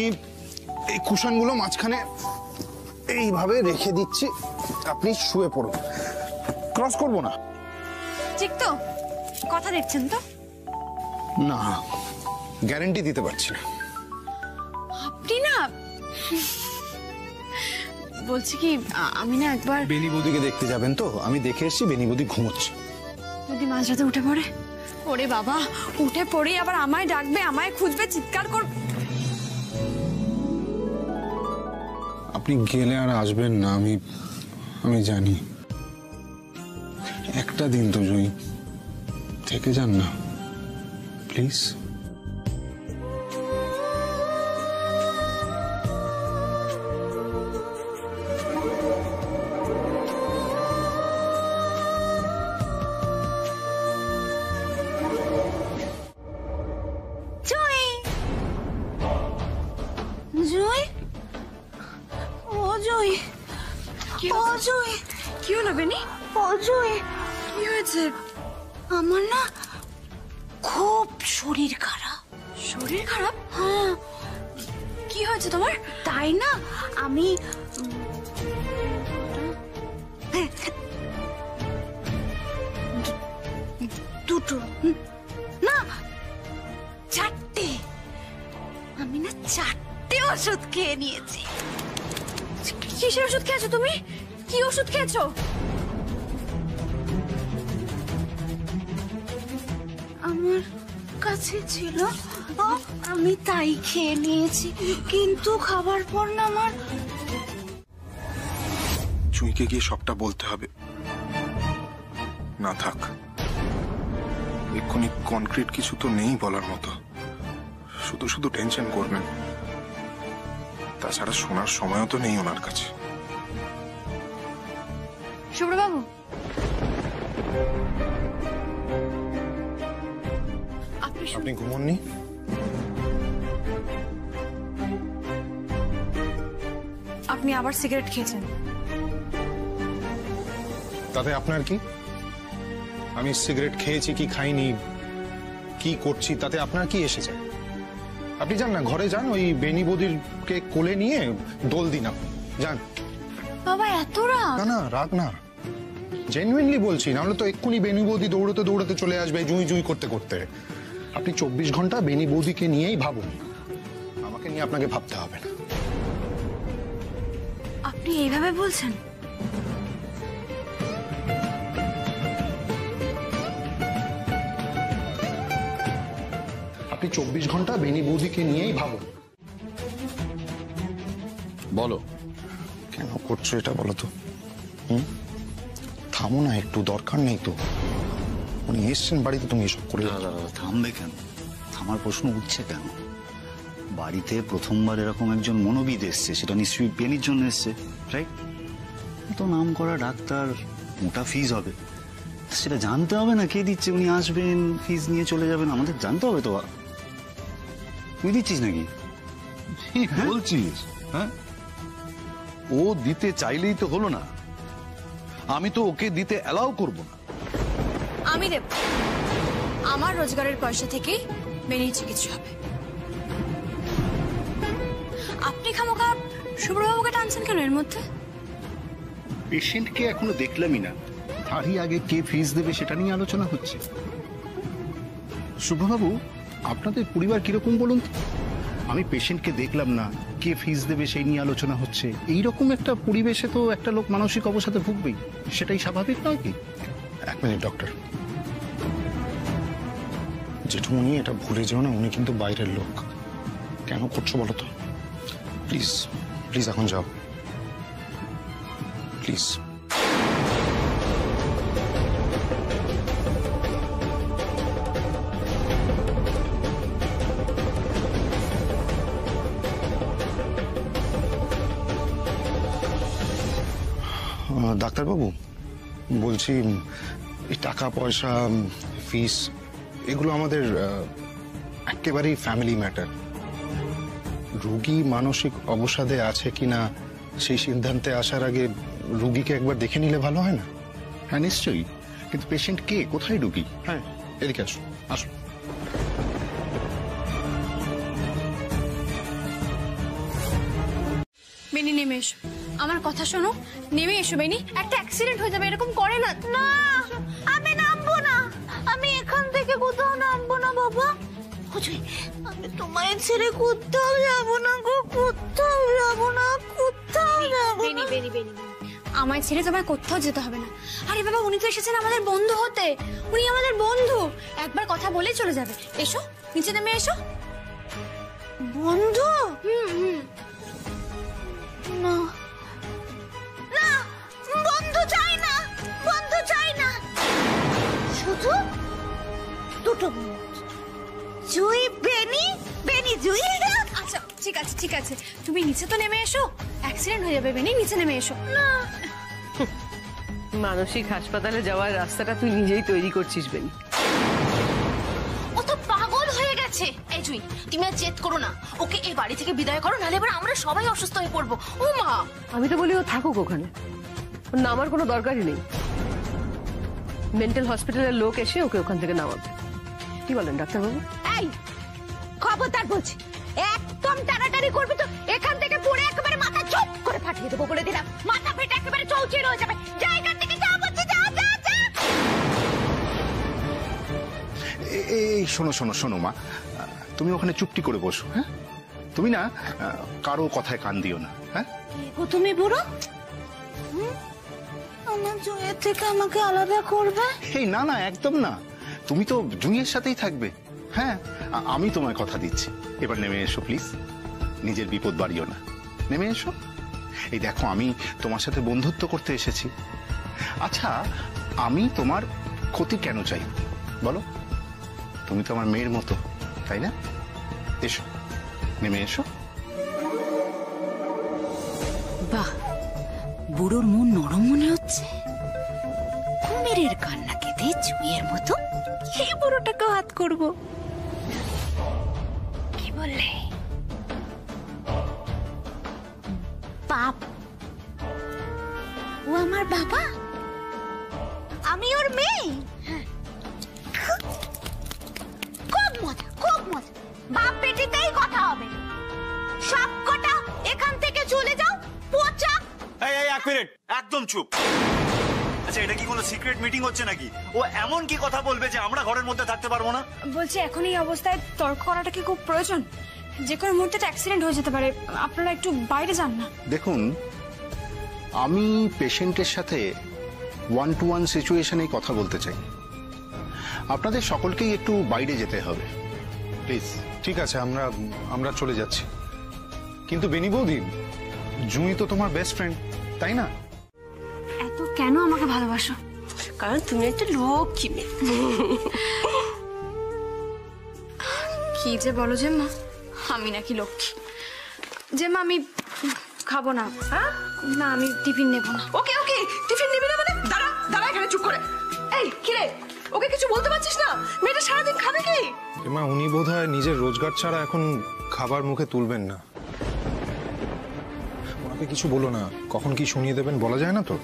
এই কুশনগুলো মাঝখানে এইভাবে রেখে দিচ্ছি, আপনি শুয়ে পড়ুন, ক্রস করবো না। ঠিক তো? কথা দিচ্ছেন তো? না, গ্যারান্টি দিতে পারছি না। আপনি না, বলছি কি, আমি না একবার বেনি বৌদিকে দেখতে যাবেন তো? আমি দেখে এসেছি, বেনি বৌদি ঘুমোচ্ছে। যদি মাঝরাতে উঠে পড়ে? ওরে বাবা, উঠে পড়ে আবার আমায় ডাকবে, আমায় খুঁজবে, চিৎকার করবে। আপনি গেলে আর আসবেন না, আমি জানি। একটা দিন তো জুঁই, থেকে যান না প্লিজ। কি হলো বেনি? অজয়, কি হয়েছে? আমার না খুব শরীর খারাপ। শরীর খারাপ? হ্যাঁ। কি হয়েছে তোমার? তাই না, আমি দুটো না 4টে, আমি না 4টে ওষুধ খেয়ে নিয়েছি। কিসের ওষুধ খেয়েছো তুমি? কি ওষুধ খেয়েছো? আমার কাছে ছিল, আমি তাই খেয়ে নিয়েছি, কিন্তু খাবার পর না আমার চুইকে গিয়ে সবটা বলতে হবে। না থাক, এক্ষুনি কনক্রিট কিছু তো নেই বলার মতো, শুধু শুধু টেনশন করবেন। তাছাড়া শোনার সময়ও তো নেই ওনার কাছে। শুভ্রবাবু, আপনি ঘুমোননি? আপনি আবার সিগারেট খেয়েছেন। তাতে আপনার কি? আমি সিগারেট খেয়েছি কি খাইনি, কি করছি, তাতে আপনার কি এসেছে? আপনি যান না, ঘরে যান, ওই বেনি বৌদিরকে কোলে নিয়ে দোল দিন। আপনি যান। বাবা এত রাগ? না না, রাগ না, জেনুইনলি বলছি, নাহলে তো এক্ষুনি বেনি বৌদি দৌড়তে দৌড়তে চলে আসবে জুই জুই করতে করতে। আপনি 24 ঘন্টা বেনি বৌদিকে নিয়েই ভাবুন, আমাকে নিয়ে আপনাকে ভাবতে হবে না। আপনি এইভাবে বলছেন? আপনি 24 ঘন্টা বেনি বৌদিকে নিয়েই ভাবুন। বলো কেন করছো এটা, বলো তো? থামো না একটু, দরকার নেই তো। উনি এসছেন বাড়িতে, তুমি এসব করে। থামবে কেন? থামার প্রশ্ন উঠছে কেন? বাড়িতে প্রথমবার এরকম একজন মনোবিদ এসছে, সেটা নিশ্চয়ই বেনির জন্য এসছে, রাইট? তো নাম করা ডাক্তার, মোটা ফিজ হবে, সেটা জানতে হবে না কে দিচ্ছে। উনি আসবেন, ফিজ নিয়ে চলে যাবেন, আমাদের জানতে হবে তো। তুই দিচ্ছিস নাকি? ঠিক বলছিস। হ্যাঁ, ও দিতে চাইলেই তো হলো না, আমি তো ওকে দিতে অ্যালাউ করব না। আমি দেব, আমার রোজগারের পয়সা থেকেই বেনির চিকিৎসা হবে। আপনি খামোখা শুভ্রবাবুকে টানছেন কেন এর মধ্যে? পেশেন্টকে এখনো দেখলামই না, তারই আগে কে ফিস দেবে সেটা নিয়ে আলোচনা হচ্ছে। শুভবাবু, আপনাদের পরিবার কিরকম বলুন? আমি পেশেন্টকে দেখলাম না, কে ফিস দেবে সেই নিয়ে আলোচনা হচ্ছে। এইরকম একটা পরিবেশে তো একটা লোক মানসিক অবসাদে ভুগবেই, সেটাই স্বাভাবিক নয় কি? 1 মিনিট ডক্টর। জেঠুমনি, এটা ভুলে যেও না, উনি কিন্তু বাইরের লোক। কেন করছো বলো তো? প্লিজ প্লিজ এখন যাও, প্লিজ। ডাক্তারবাবু বলছি, এই টাকা পয়সা, ফিস, এগুলো আমাদের একেবারেই ফ্যামিলি ম্যাটার। রোগী মানসিক অবসাদে আছে কিনা সেই সিদ্ধান্তে আসার আগে রোগীকে একবার দেখে নিলে ভালো হয় না? হ্যাঁ নিশ্চয়ই, কিন্তু পেশেন্ট কে, কোথায় রোগী? হ্যাঁ, এদিকে আসো, আসো। বেনি নেমে এসো, আমার কথা শোনো, নেমে এসো বেনি, একটা অ্যাক্সিডেন্ট হয়ে যাবে, এরকম করে না। না, আমি নামবো না, আমি এখান থেকে কোথাও নামবো না বাবা। আমি তোমায় ছেড়ে কোথাও যাবো না গো, কোথাও যাবো না, কোথাও যাবো না। বেনি বেনি বেনি, আমায় ছেড়ে তোমায় কোথাও যেতে হবে না। আরে বাবা, উনি তো এসেছেন আমাদের বন্ধু হতে, উনি আমাদের বন্ধু, একবার কথা বলেই চলে যাবে। এসো, নিচে নেমে এসো। বন্ধু? না না, বন্ধু চাই না, বন্ধু চাই না, শুধু দুটো জুই বেনি, বেনি জুই। আচ্ছা ঠিক আছে ঠিক আছে, তুমি নিচে তো নেমে এসো, অ্যাক্সিডেন্ট হয়ে যাবে বেনি, নিচে নেমে এসো। না, মানসিক হাসপাতালে যাওয়ার রাস্তাটা তুই নিজেই তৈরি করছিস বেনি। ও তো পাগল হয়ে গেছে। এই জুই, তুমি আর জেদ করো না, ওকে এই বাড়ি থেকে বিদায় করো, নাহলে এবার আমরা সবাই অসুস্থ হয়ে পড়বো। ও মা, আমি তো বলি ও থাকুক ওখানে, ওর নামার কোনো দরকারই নেই। মেন্টাল হসপিটালের লোক এসে ওকে ওখান থেকে নামাবে। কি বলেন ডাক্তারবাবু? এই খবরদার বলছি, একদম টানাটানি করবি তো এখান থেকে পড়ে একেবারে মাথা চোখ দিয়ে দেবো বলে দিলাম, মাথা ফেটে একেবারে চৌচির হয়ে যাবে। জায়গার থেকে যা বলছি, যা যা যা। এই শোনো শোনো শোনো মা, তুমি ওখানে চুপটি করে বসো। হ্যাঁ, তুমি না কারো কথায় কান দিও না। হ্যাঁ, তুমি বুড়ো আমার জয়ের থেকে আমাকে আলাদা করবে? এই না না, একদম না, তুমি তো জুঁইয়ের সাথেই থাকবে। হ্যাঁ, আমি তোমায় কথা দিচ্ছি। এবার নেমে এসো প্লিজ, নিজের বিপদ বাড়িও না, নেমে এসো। এই দেখো, আমি তোমার সাথে বন্ধুত্ব করতে এসেছি। আচ্ছা, আমি তোমার ক্ষতি কেন চাই বলো? তুমি তো আমার মেয়ের মতো, তাই না? এসো, নেমে এসো। বাহ, বুড়োর মন নরম মনে হচ্ছে। কুমিরের কান্না কেঁদে জুঁইয়ের মতো এই বুড়োটাকেও হাত করব। কি বললে? বাপ, ও আমার বাবা, আমি ওর মেয়ে। খুব মজা, খুব মজা। বাপ বেটিতেই কথা হবে। সব কটা এখান থেকে চলে যাও, পচা। এই এক মিনিট, একদম চুপ। আচ্ছা, এটা কি কোনো সিক্রেট মিটিং হচ্ছে নাকি? ও এমন কি কথা বলবে যে আমরা ঘরের মধ্যে থাকতে পারবো না? বলছি, এখন এই অবস্থায় তর্ক করাটা কি খুব প্রয়োজন? যে কোনো মুহূর্তে অ্যাক্সিডেন্ট হয়ে যেতে পারে, আপনারা একটু বাইরে যান না। দেখুন, আমি পেশেন্টের সাথে 1-to-1 সিচুয়েশনে কথা বলতে চাই। আপনাদের সকলকেই একটু বাইরে যেতে হবে প্লিজ। ঠিক আছে, আমরা চলে যাচ্ছি। কিন্তু বেনি বৌদি, জুঁই তো তোমার বেস্ট ফ্রেন্ড, তাই না? এত কেন আমাকে ভালোবাসো? কারণ তুমি একটা লক্ষ্মী মেয়ে। কি যে বলো যে মা, আমি নাকি লক্ষ্মী? যে মা, আমি খাবো না। হ্যাঁ, না, আমি টিফিন নেবো না। ওকে ওকে, টিফিন নিবি না মানে? দাঁড়া দাঁড়া এখানে চুপ করে। এই কিরে, ওকে কিছু বলতে পারছিস না? মেয়েটা সারাদিন খাবে কি? মা, উনি বোধহয় নিজের রোজগার ছাড়া এখন খাবার মুখে তুলবেন না। ওনাকে কিছু বলো না, কখন কি শুনিয়ে দেবেন বলা যায় না তো।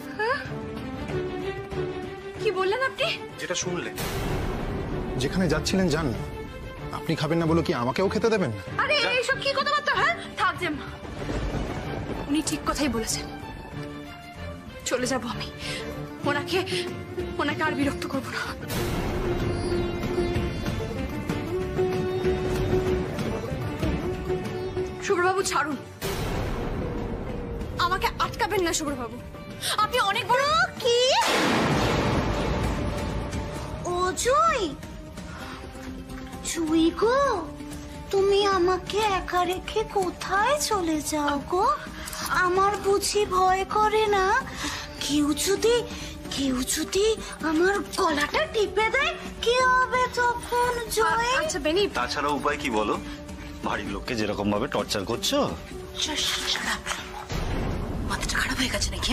কি বললেন আপনি? যেটা শুনলে। যেখানে যাচ্ছিলেন যান না, আপনি খাবেন না বলে কি আমাকেও খেতে দেবেন না? আরে এইসব কি কথাবার্তা? হ্যাঁ, থাক যে মা, উনি ঠিক কথাই বলেছেন। চলে যাব আমি, ওনাকে আর বিরক্ত করব না। শুভ্রবাবু, ছাড়ুন, আমাকে আটকাবেন না। শুভ্রবাবু, আপনি অনেক বড়। কি? ও জুঁই, জুঁই গো, তুমি আমাকে একা রেখে কোথায় চলে যাও গো? আমার বুঝি ভয় করে না? কেউ যদি আমার গলাটা টিপে দেয়, কি হবে তখন জুঁই? আচ্ছা বেনি, তাছাড়া উপায় কি বলো? বাড়ির লোককে যেরকম ভাবে টর্চার করছো। মাথাটা খারাপ হয়ে গেছে নাকি?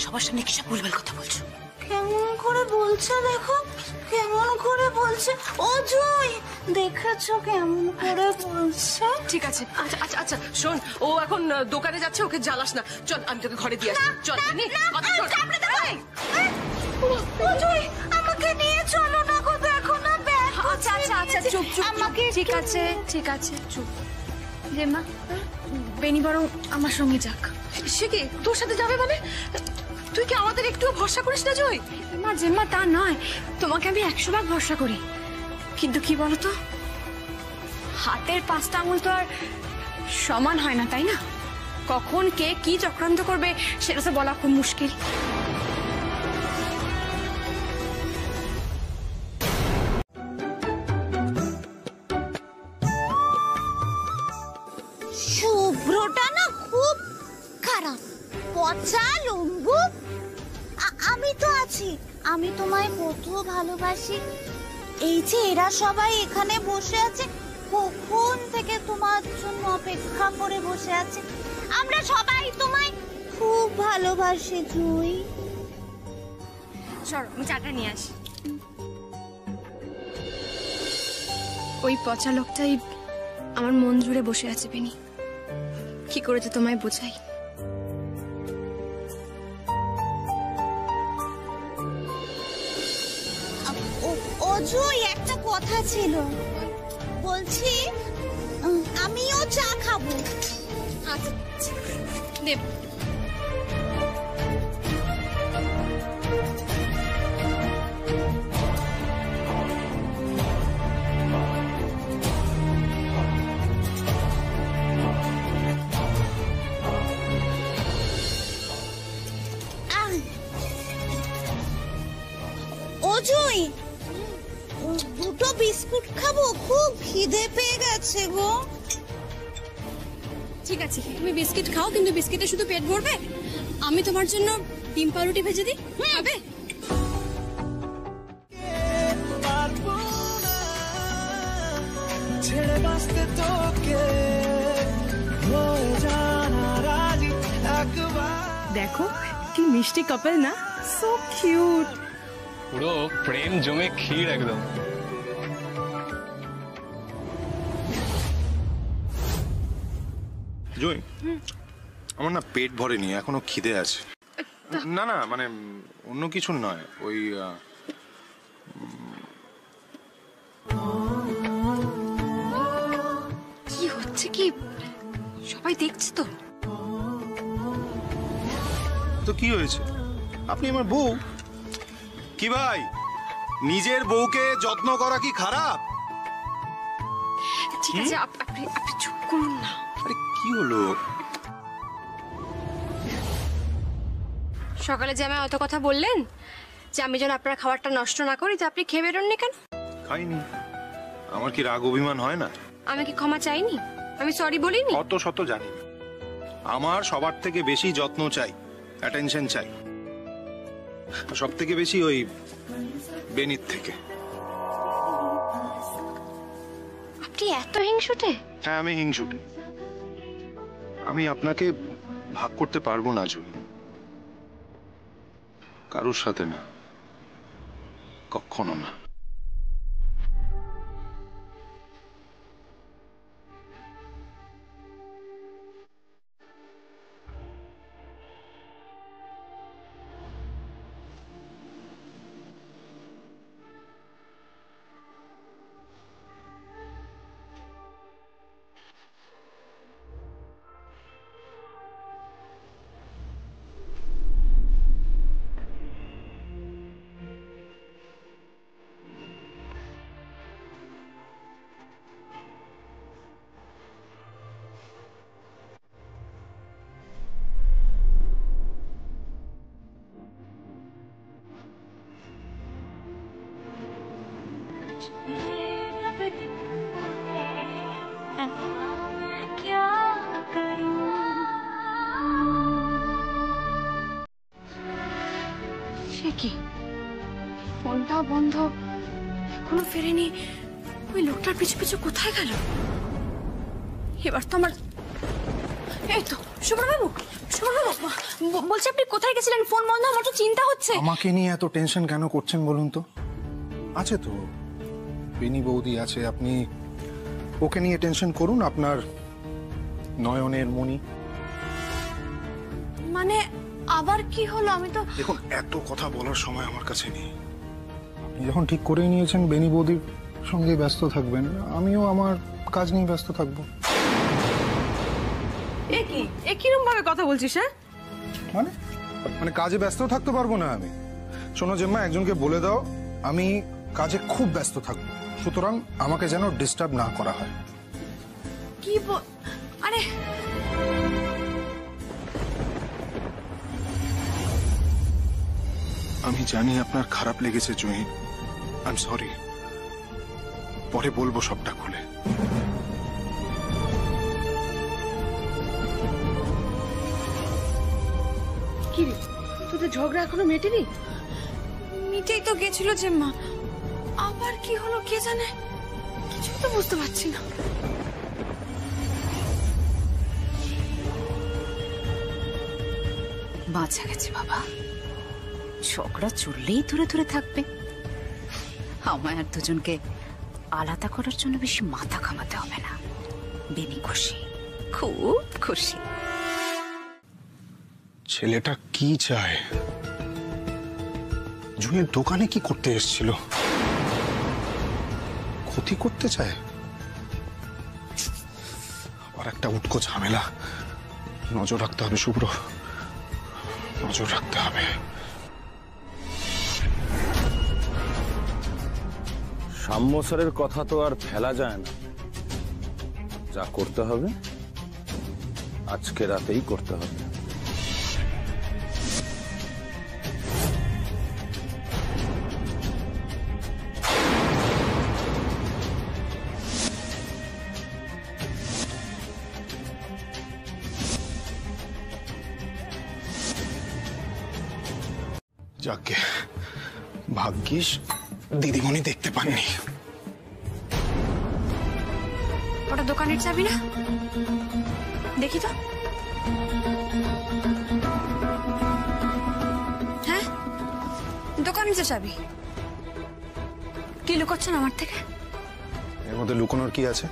সবার সামনে কিসব ভুলভাল কথা বলছো? কেমন করে বলছে দেখো, কেমন করে বলছে। ও জুঁই, দেখেছো কেমন করে বলছে? ঠিক আছে। আচ্ছা আচ্ছা আচ্ছা, শোন, ও এখন দোকানে যাচ্ছে, ওকে জ্বালাস না। চল, আমি তোকে ঘরে দিয়ে আসি। চল নি, কথা শোন। ও জুঁই, আমাকে নিয়ে চলো না গো, দেখো না ব্যাগ। আচ্ছা আচ্ছা আচ্ছা, চুপ চুপ। আমাকে ঠিক আছে ঠিক আছে, চুপ। যে মা, বেনি বরং আমার সঙ্গে যাক। সে কি তোর সাথে যাবে মানে? তুই কি আমাদের একটু ভরসা করিস না জয়? মা, জেম্মা, তা নয়, তোমাকে আমি 100 ভাগ ভরসা করি। কিন্তু কি বলতো, হাতের 5টা আঙুল তো আর সমান হয় না, তাই না? কখন কে কি চক্রান্ত করবে সেটা তো বলা খুব মুশকিল। শুভ্রটা না খুব খারাপ, পচা লম্বু। আমি তো আছি, আমি তোমায় কত ভালোবাসি। এই যে এরা সবাই এখানে বসে আছে, কখন থেকে তোমার জন্য অপেক্ষা করে বসে আছে। আমরা সবাই তোমায় খুব ভালোবাসি জুঁই। চল, আমি চাটা নিয়ে আসি। ওই পচা লোকটাই আমার মন জুড়ে বসে আছে বেনি। কি করে তো তোমায় বোঝাই। ও জুঁই, একটা কথা ছিল। বলছি, আমিও চা খাবো। আচ্ছা দেব। জুই, দুটো বিস্কুট খাবো, খুব খিদে পেয়ে গেছে গো। ঠিক আছে, তুমি বিস্কিট খাও, কিন্তু বিস্কিটে শুধু পেট ভরবে? আমি তোমার জন্য ডিম পাউরুটি ভেজে দিই, খাবে? ছেড়ে বাঁচতে তোকে হয়ে জানা রাজি একবার। দেখো কি মিষ্টি কাপল না, সো কিউট। পুরো প্রেম জমে ক্ষীর একদম। জয়, আমার না পেট ভরেনি, এখনো খিদে আছে। না না, মানে অন্য কিছু নয়, ওই কি হচ্ছে কি, সবাই দেখছে তো? তো কি হয়েছে? আপনি আমার বউ। কি ভাই, নিজের বউকে যত্ন করা কি খারাপ? ঠিক আছে, আপনি চুপ করুন না। আরে কি হলো? সকালে যে আমায় অত কথা বললেন যে আমি যেন আপনার খাবারটা নষ্ট না করি, তা আপনি খেয়ে বেরোননি কেন? খাইনি। আমার কি রাগ অভিমান হয় না? আমি কি ক্ষমা চাইনি? আমি সরি বলিনি? অত শত জানি না, আমার সবার থেকে বেশি যত্ন চাই, অ্যাটেনশন চাই, সব থেকে বেশি ওই বেনির থেকে। আপনি এত হিংসুটে? হ্যাঁ, আমি হিংসুটে। আমি আপনাকে ভাগ করতে পারবো না জুই, কারোর সাথে না, কখনো না। ফোনটাও বন্ধ, এখনো ফেরেনি। ওই লোকটার পিছু পিছু কোথায় গেল? এবার তো আমার... এই তো সুব্রবাবু, বলছি আপনি কোথায় গেছিলেন? ফোন বন্ধ, আমার তো চিন্তা হচ্ছে। আমাকে নিয়ে এত টেনশন কেন করছেন বলুন তো? আছে তো বেনি বৌদি আছে, আপনি ওকে নিয়ে টেনশন করুন। আপনার নয়নের মণি। মানে আবার কি হলো? আমি তো... দেখুন, এত কথা বলার সময় আমার কাছে নেই। আপনি যখন ঠিক করেই নিয়েছেন বেনি বৌদির সঙ্গে ব্যস্ত থাকবেন, আমিও আমার কাজ নিয়ে ব্যস্ত থাকবো। কিরম ভাবে কথা বলছিস? হ্যাঁ, মানে কাজে ব্যস্ত থাকতে পারবো না আমি? শোনো জেম্মা, একজনকে বলে দাও আমি কাজে খুব ব্যস্ত থাকবো, সুতরাং আমাকে যেন ডিস্টার্ব না করা হয়। কি আরে আমি জানি আপনার খারাপ লেগেছে জুঁই, আই এম সরি। পরে বলবো সবটা খুলে। কি রে, তোদের ঝগড়া এখনো মেটেনি? মিটেই তো গেছিল জেম্মা, আবার কি হলো কে জানে, কিছুই তো বুঝতে পারছি না। বাঁচা গেছে বাবা, ঝগড়া চললেই দূরে দূরে থাকবে। আমায় আর দুজনকে আলাদা করার জন্য বেশি মাথা ঘামাতে হবে না। বেনি খুশি, খুব খুশি। ছেলেটা কি চায়? জুঁইয়ের দোকানে কি করতে এসেছিল? ক্ষতি করতে চায়? আবার একটা উটকো ঝামেলা। নজর রাখতে হবে শুভ্র, নজর রাখতে হবে। সাম্য স্যারের কথা তো আর ফেলা যায় না, যা করতে হবে আজকে রাতেই করতে হবে। যাকে ভাগ্যিস দিদিমণি দেখতে পাননি। ওটা দোকানের চাবি না? দেখি তো। হ্যাঁ, দোকানের যে চাবি। কি লুকোচ্ছেন আমার থেকে? এর মধ্যে লুকোনোর কি আছে?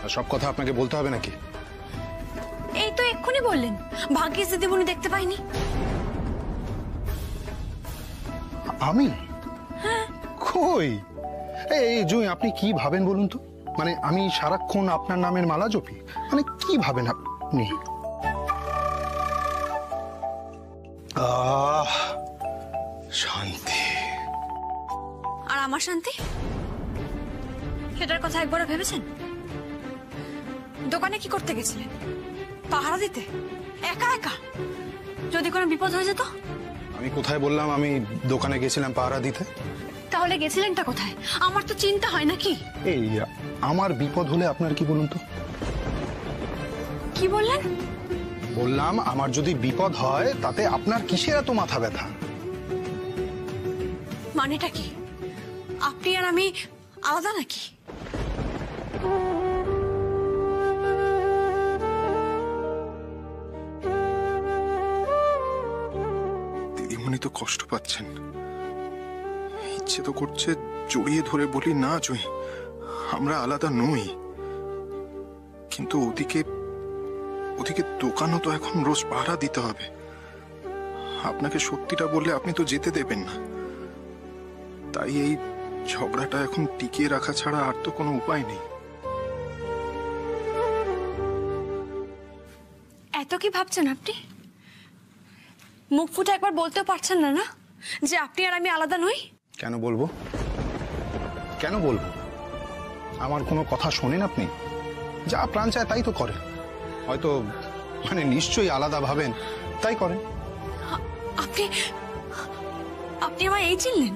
আর সব কথা আপনাকে বলতে হবে নাকি? এই তো এক্ষুনি বললেন ভাগ্যিস দিদিমণি দেখতে পাইনি। আমি? কই? এই জুঁই, আপনি কি ভাবেন বলুন তো? মানে আমি সারাক্ষণ আপনার নামের মালা জপি? মানে কি ভাবেন আপনি? শান্তি। আর আমার শান্তি, সেটার কথা একবারও ভেবেছেন? দোকানে কি করতে গেছিলেন? পাহারা দিতে? একা একা? যদি কোনো বিপদ হয়ে যেত? আমি কোথায় বললাম আমি দোকানে গেছিলাম পাহারা দিতে? তাহলে গেছিলেনটা কোথায়? আমার তো চিন্তা হয় নাকি? এই আমার বিপদ হলে আপনার কি বলুন তো? কি বললেন? বললাম আমার যদি বিপদ হয় তাতে আপনার কিসের এত মাথা ব্যথা? মানেটা কি? আপনি আর আমি আলাদা নাকি? দিদিমণি তো কষ্ট পাচ্ছেন, ইচ্ছে তো করছে জড়িয়ে ধরে বলি না জুঁই, আমরা আলাদা নই। কিন্তু ওদিকে দোকানও তো এখন রোজ পাহারা দিতে হবে। আপনাকে সত্যিটা বললে আপনি তো যেতে দেবেন না। তাই এই ঝগড়াটা এখন টিকিয়ে রাখা ছাড়া আর তো কোনো উপায় নেই। এত কি ভাবছেন আপনি? মুখ ফুটে একবার বলতেও পারছেন না না যে আপনি আর আমি আলাদা নই? কেন বলবো? কেন বলবো? আমার কোনো কথা শোনেন আপনি? যা প্রাণ চায় তাই তো করেন। হয়তো মানে নিশ্চয়ই আলাদা ভাবেন তাই করেন। আপনি আমায় এই চিনলেন?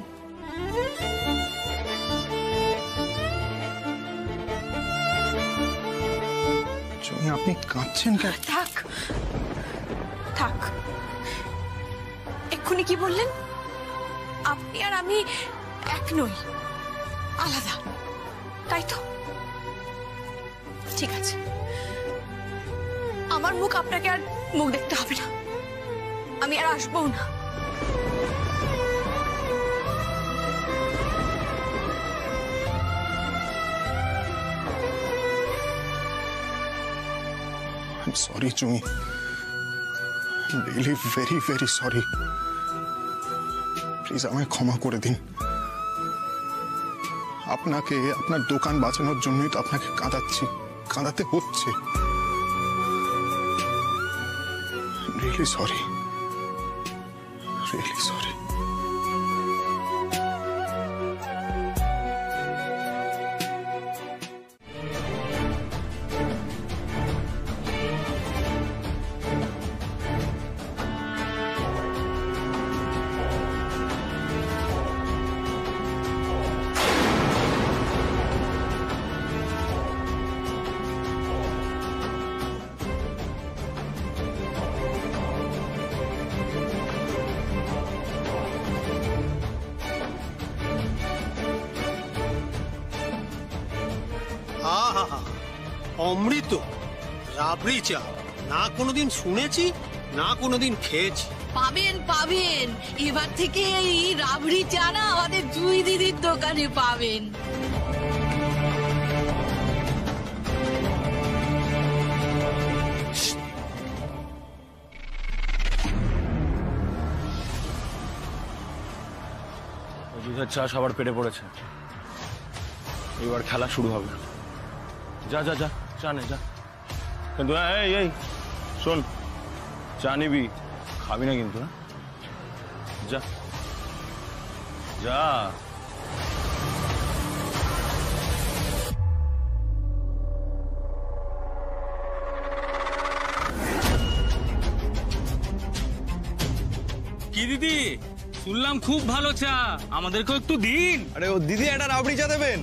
আপনি কাঁদছেন কেন? থাক থাক, এক্ষুনি কি বললেন? আপনি আর আমি এক নই, আলাদা, তাই তো? ঠিক আছে, আমার মুখ আপনাকে আর মুখ দেখতে হবে না, আমি আর আসবো না। I'm sorry, Jumi. I'm really very, very sorry. Please, আমায় ক্ষমা করে দিন। আপনাকে আপনার দোকান বাঁচানোর জন্যই তো আপনাকে কাঁদাতে হচ্ছে। I'm really sorry. Really sorry. অমৃত রাবড়ি চা না কোনোদিন শুনেছি না কোনোদিন খেয়েছি। পাবেন পাবেন, এবার থেকে এই রাবড়ি চা না আমাদের জুঁই দিদির দোকানে পাবেন। দুধের চা সবার পেটে পড়েছে, এবার খেলা শুরু হবে। যা যা যা চা নে যা। কিন্তু এই এই শোন, চা নিবি, খাবি না কিন্তু। না যা যা। কি দিদি, শুনলাম খুব ভালো চা, আমাদেরকেও একটু দিন। আরে ও দিদি, একটা রাবড়ি চা দেবেন?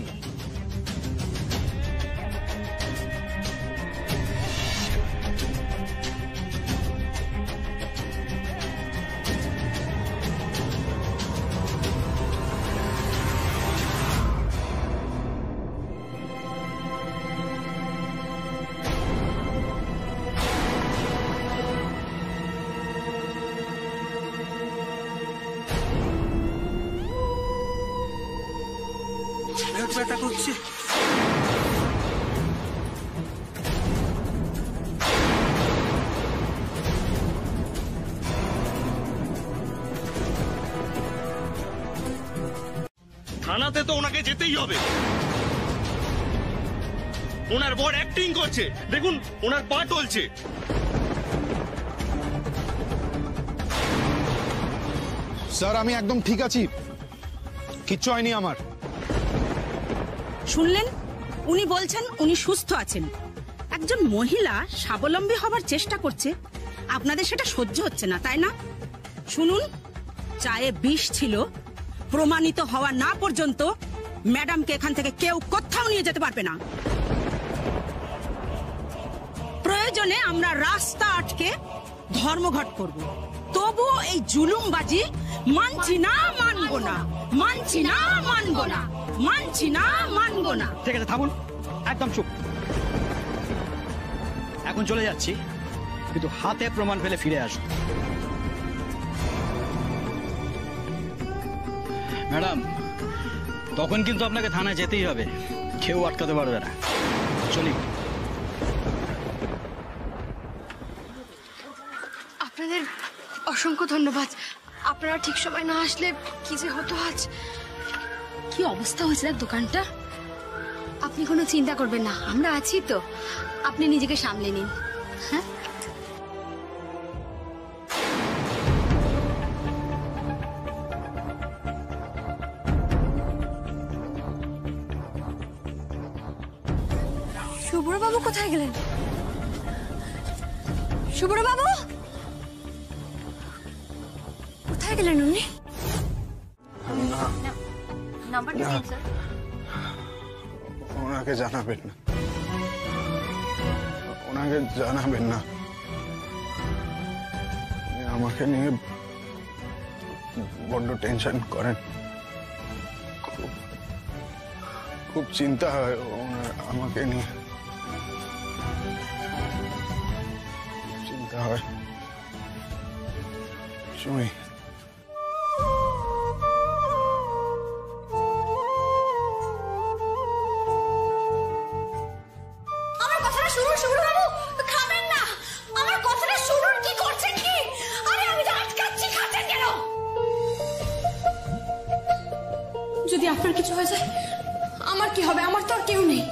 ব্যথা করছে। থানাতে তো ওনাকে যেতেই হবে। ওনার বর অ্যাক্টিং করছে, দেখুন ওনার পা টলছে। স্যার আমি একদম ঠিক আছি, কিচ্ছু হয়নি আমার। শুনলেন, উনি বলছেন উনি সুস্থ আছেন। একজন মহিলা স্বাবলম্বী হবার চেষ্টা করছে, আপনাদের সেটা সহ্য হচ্ছে না, তাই না? শুনুন, চায়ে বিষ ছিল, প্রমাণিত হওয়া না পর্যন্ত ম্যাডামকে এখান থেকে কেউ কোথাও নিয়ে যেতে পারবে না। প্রয়োজনে আমরা রাস্তা আটকে ধর্মঘট করব, তবুও এই জুলুমবাজি মানছি না, মানবো না, মানছি না, মানবো না, মানছি না, মানবো না। ঠিক আছে, থামুন, একদম চুপ। এখন চলে যাচ্ছি, কিন্তু হাতে প্রমাণ পেলে ফিরে আসবো। ম্যাডাম, তখন কিন্তু আপনাকে থানায় যেতেই হবে, কেউ আটকাতে পারবে না। চলি। আপনাদের অসংখ্য ধন্যবাদ। আপনারা ঠিক সময় না আসলে কি যে হতো আজ। কি অবস্থা হয়েছে দেখ দোকানটা। আপনি কোনো চিন্তা করবেন না, আমরা আছি তো, আপনি নিজেকে সামলে নিন। হ্যাঁ, শুভ্রবাবু কোথায় গেলেন? শুভ্রবাবু কোথায় গেলেন উনি? নাম্বারটা দিন স্যার। ওনাকে জানাবেন না, ওনাকে জানাবেন না। আমাকে নিয়ে বড্ড টেনশন করেন, খুব চিন্তা হয় ওনার আমাকে নিয়ে, চিন্তা হয়। শুনি আমার কথাটা শুনুন শুভ্রবাবু, খাবেন না। আমার কথাটা শুনুন, কি করছেন কি? আরে আমি তো আটকাচ্ছি, খাচ্ছেন কেন? যদি আপনার কিছু হয়ে যায় আমার কি হবে? আমার তো আর কেউ নেই।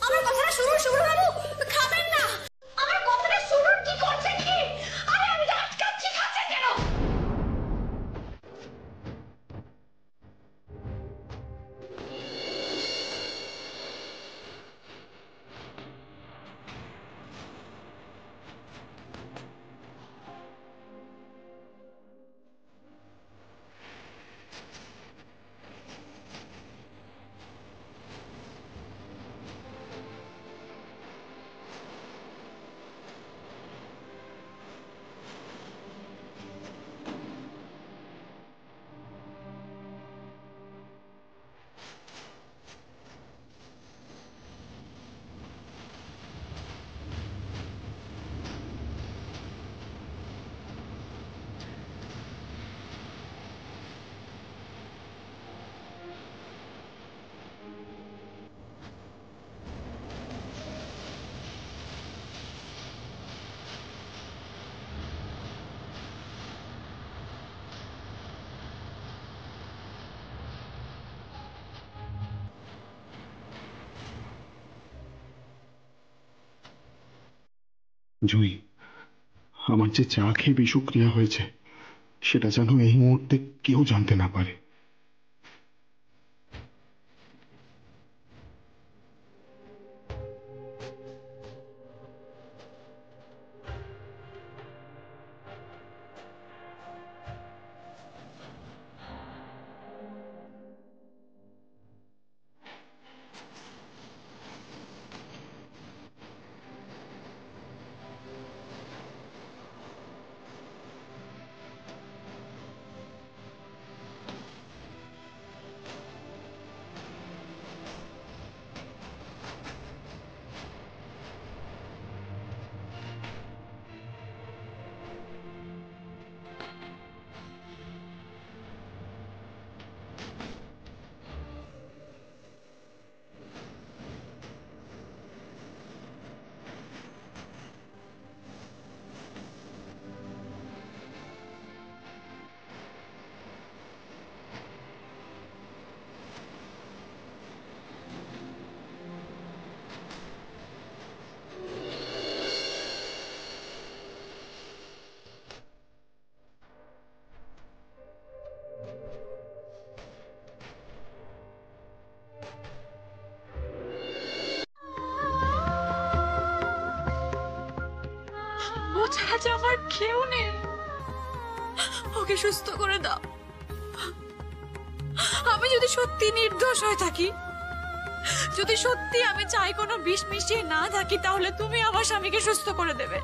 আমার কথাটা শুনুন শুভ্রবাবু, খাবেন না। আমার কথাটা শুনুন, কি করছেন কি? আরে আমি তো আটকাচ্ছি, খাচ্ছেন কেন? জুই, আমার যে চা খেয়ে বিষক্রিয়া হয়েছে সেটা যেন এই মুহূর্তে কেউ জানতে না পারে। আজ আমার কেউ নেই, ওকে সুস্থ করে দাও। আমি যদি সত্যি নির্দোষ হয়ে থাকি, যদি সত্যি আমি চাই কোনো বিষ মিশিয়ে না থাকি, তাহলে তুমি আমার স্বামীকে সুস্থ করে দেবে।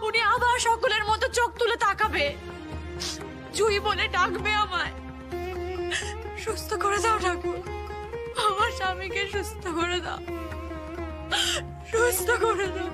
উনি আবার সকলের মতো চোখ তুলে তাকাবে, জুই বলে ডাকবে আমায়। সুস্থ করে দাও ঠাকুর, আমার স্বামীকে সুস্থ করে দাও, সুস্থ করে দাও।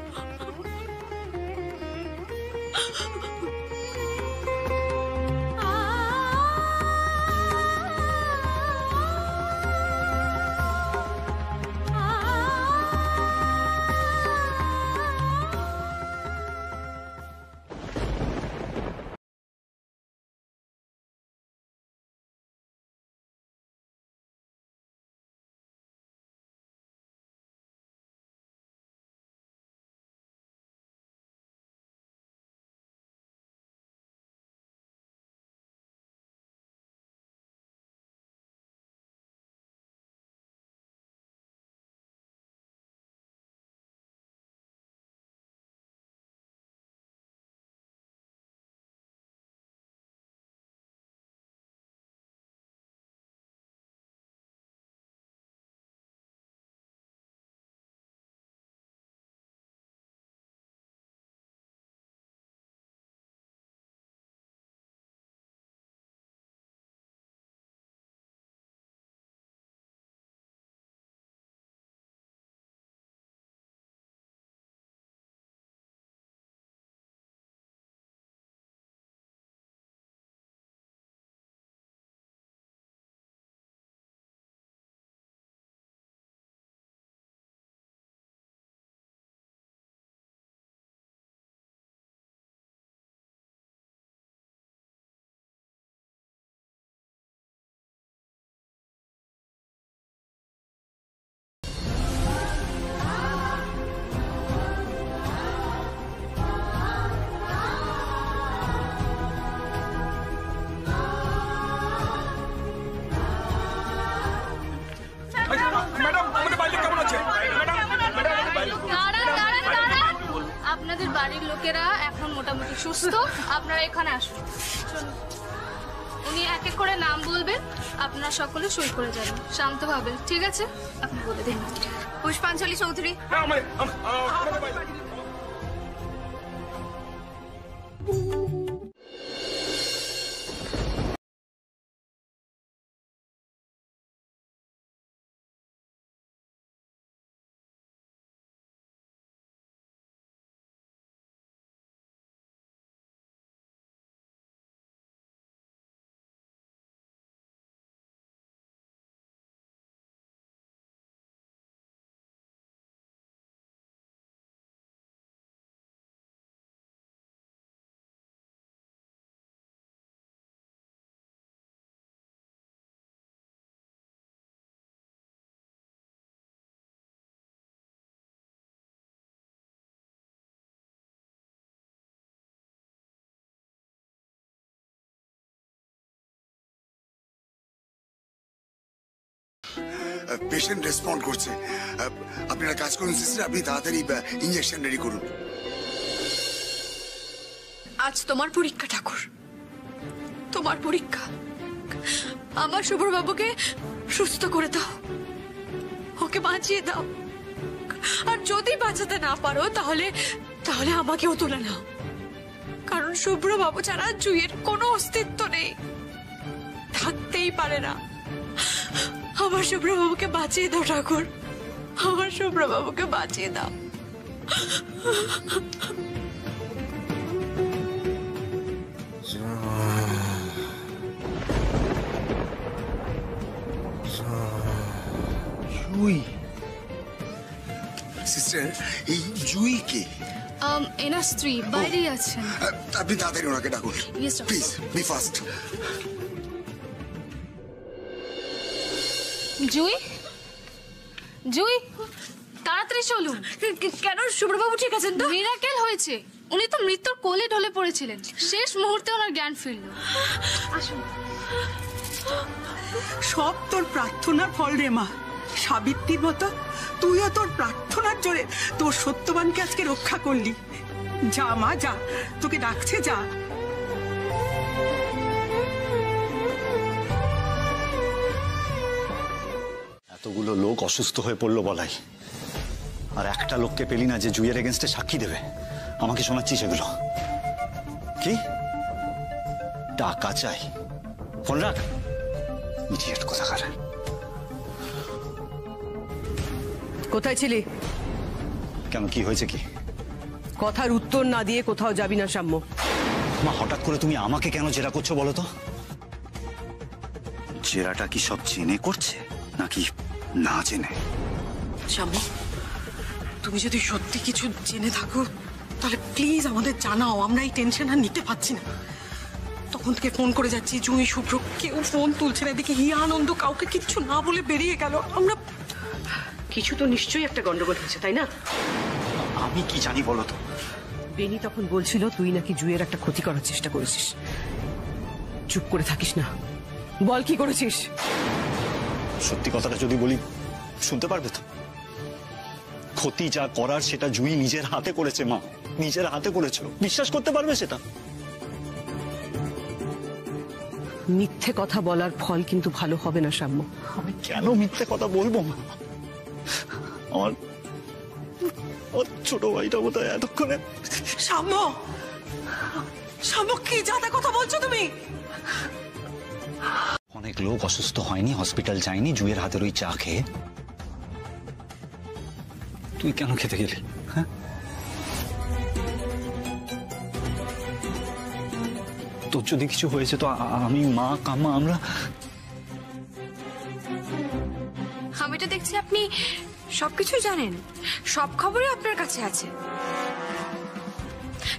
আপনাদের বাড়ির লোকেরা এখন মোটামুটি সুস্থ, আপনারা এখানে আসুন। উনি এক এক করে নাম বলবেন, আপনারা সকলে সই করে যাবেন শান্তভাবে, ঠিক আছে? আপনি বলে দিন। পুষ্পাঞ্জলি চৌধুরী। পেশেন্ট রেসপন্ড করছে। আপনারা কাজ করুন সিস্টার, আপনি তাড়াতাড়ি ইঞ্জেকশন রেডি করুন। আজ তোমার পরীক্ষা ঠাকুর, তোমার পরীক্ষা। আমার শুভ্রবাবুকে সুস্থ করে দাও, ওকে বাঁচিয়ে দাও। আর যদি বাঁচাতে না পারো তাহলে তাহলে আমাকেও তুলে নাও, কারণ শুভ্রবাবু ছাড়া জুইয়ের কোনো অস্তিত্ব নেই, থাকতেই পারে না। আমার শুভ্রবাবুকে বাঁচিয়ে দাও ঠাকুর, আমার শুভ্রবাবুকে বাঁচিয়ে দাও। জুই সিস্টার, এই জুই কে? এনার স্ত্রী বাইরেই আছেন। আপনি তাড়াতাড়ি ওনাকে ডাকুন প্লিজ, বি ফাস্ট। জুই, জুই তাড়াতাড়ি চলুন। কেন? শুভ্রবাবু ঠিক আছেন তো? মিরাকেল হয়েছে, উনি তো মৃত্যুর কোলে ঢলে পড়েছিলেন, শেষ মুহূর্তে ওনার জ্ঞান ফিরল। আসুন। সব তোর প্রার্থনার ফল রে মা। সাবিত্রীর মতো তুইও তোর প্রার্থনার জোরে তোর সত্যবানকে আজকে রক্ষা করলি। যা মা যা, তোকে ডাকছে, যা। এতগুলো লোক অসুস্থ হয়ে পড়লো বলাই, আর একটা লোককে পেলি না যে জুইয়ের এগেনস্টে সাক্ষী দেবে। আমাকে শোনাচ্ছিস এগুলো? কি টাকা চাই? ফোন রাখ। ইডিয়েট কোথাকার। কোথায় ছিলি? কেন, কি হয়েছে? কি কথার উত্তর না দিয়ে কোথাও যাবি না সাম্য। মা, হঠাৎ করে তুমি আমাকে কেন জেরা করছো বলো তো? জেরাটা কি সব জেনে করছে নাকি না জেনে? সাম্য, তুমি যদি সত্যি কিছু জেনে থাকো তাহলে প্লিজ আমাদের জানাও। আমরা এই টেনশন আর নিতে পারছি না। তখন থেকে ফোন করে যাচ্ছি, জুঁই, শুভ্র, কেউ ফোন তুলছে না। এদিকে হিয়া, আনন্দ কাউকে কিচ্ছু না বলে বেরিয়ে গেল। আমরা কিছু তো নিশ্চয়ই একটা গন্ডগোল হয়েছে, তাই না? আমি কি জানি বলো তো? বেনি তখন বলছিল তুই নাকি জুঁইয়ের একটা ক্ষতি করার চেষ্টা করেছিস। চুপ করে থাকিস না, বল কি করেছিস? সত্যি কথাটা যদি বলি শুনতে পারবে তো? ক্ষতি যা করার সেটা জুঁই নিজের হাতে করেছে মা, নিজের হাতে করেছিল। বিশ্বাস করতে পারবে সেটা? মিথ্যে কথা বলার ফল কিন্তু ভালো হবে না সাম্য। আমি কেন মিথ্যে কথা বলবো মা? আমার ছোট ভাইটা বোধহয় এতক্ষণে। সাম্য, সাম্য, কি যাতা কথা বলছো তুমি? অনেক লোক অসুস্থ হয়নি, হসপিটাল যায়নি জুঁইয়ের হাতের ওই চা খেয়ে। তুই কেন খেতে গেলি? হ্যাঁ, তোর যদি কিছু হয়েছে তো আমি, মা, কাম্মা, আমরা। আমি তো দেখছি আপনি সবকিছু জানেন, সব খবরই আপনার কাছে আছে।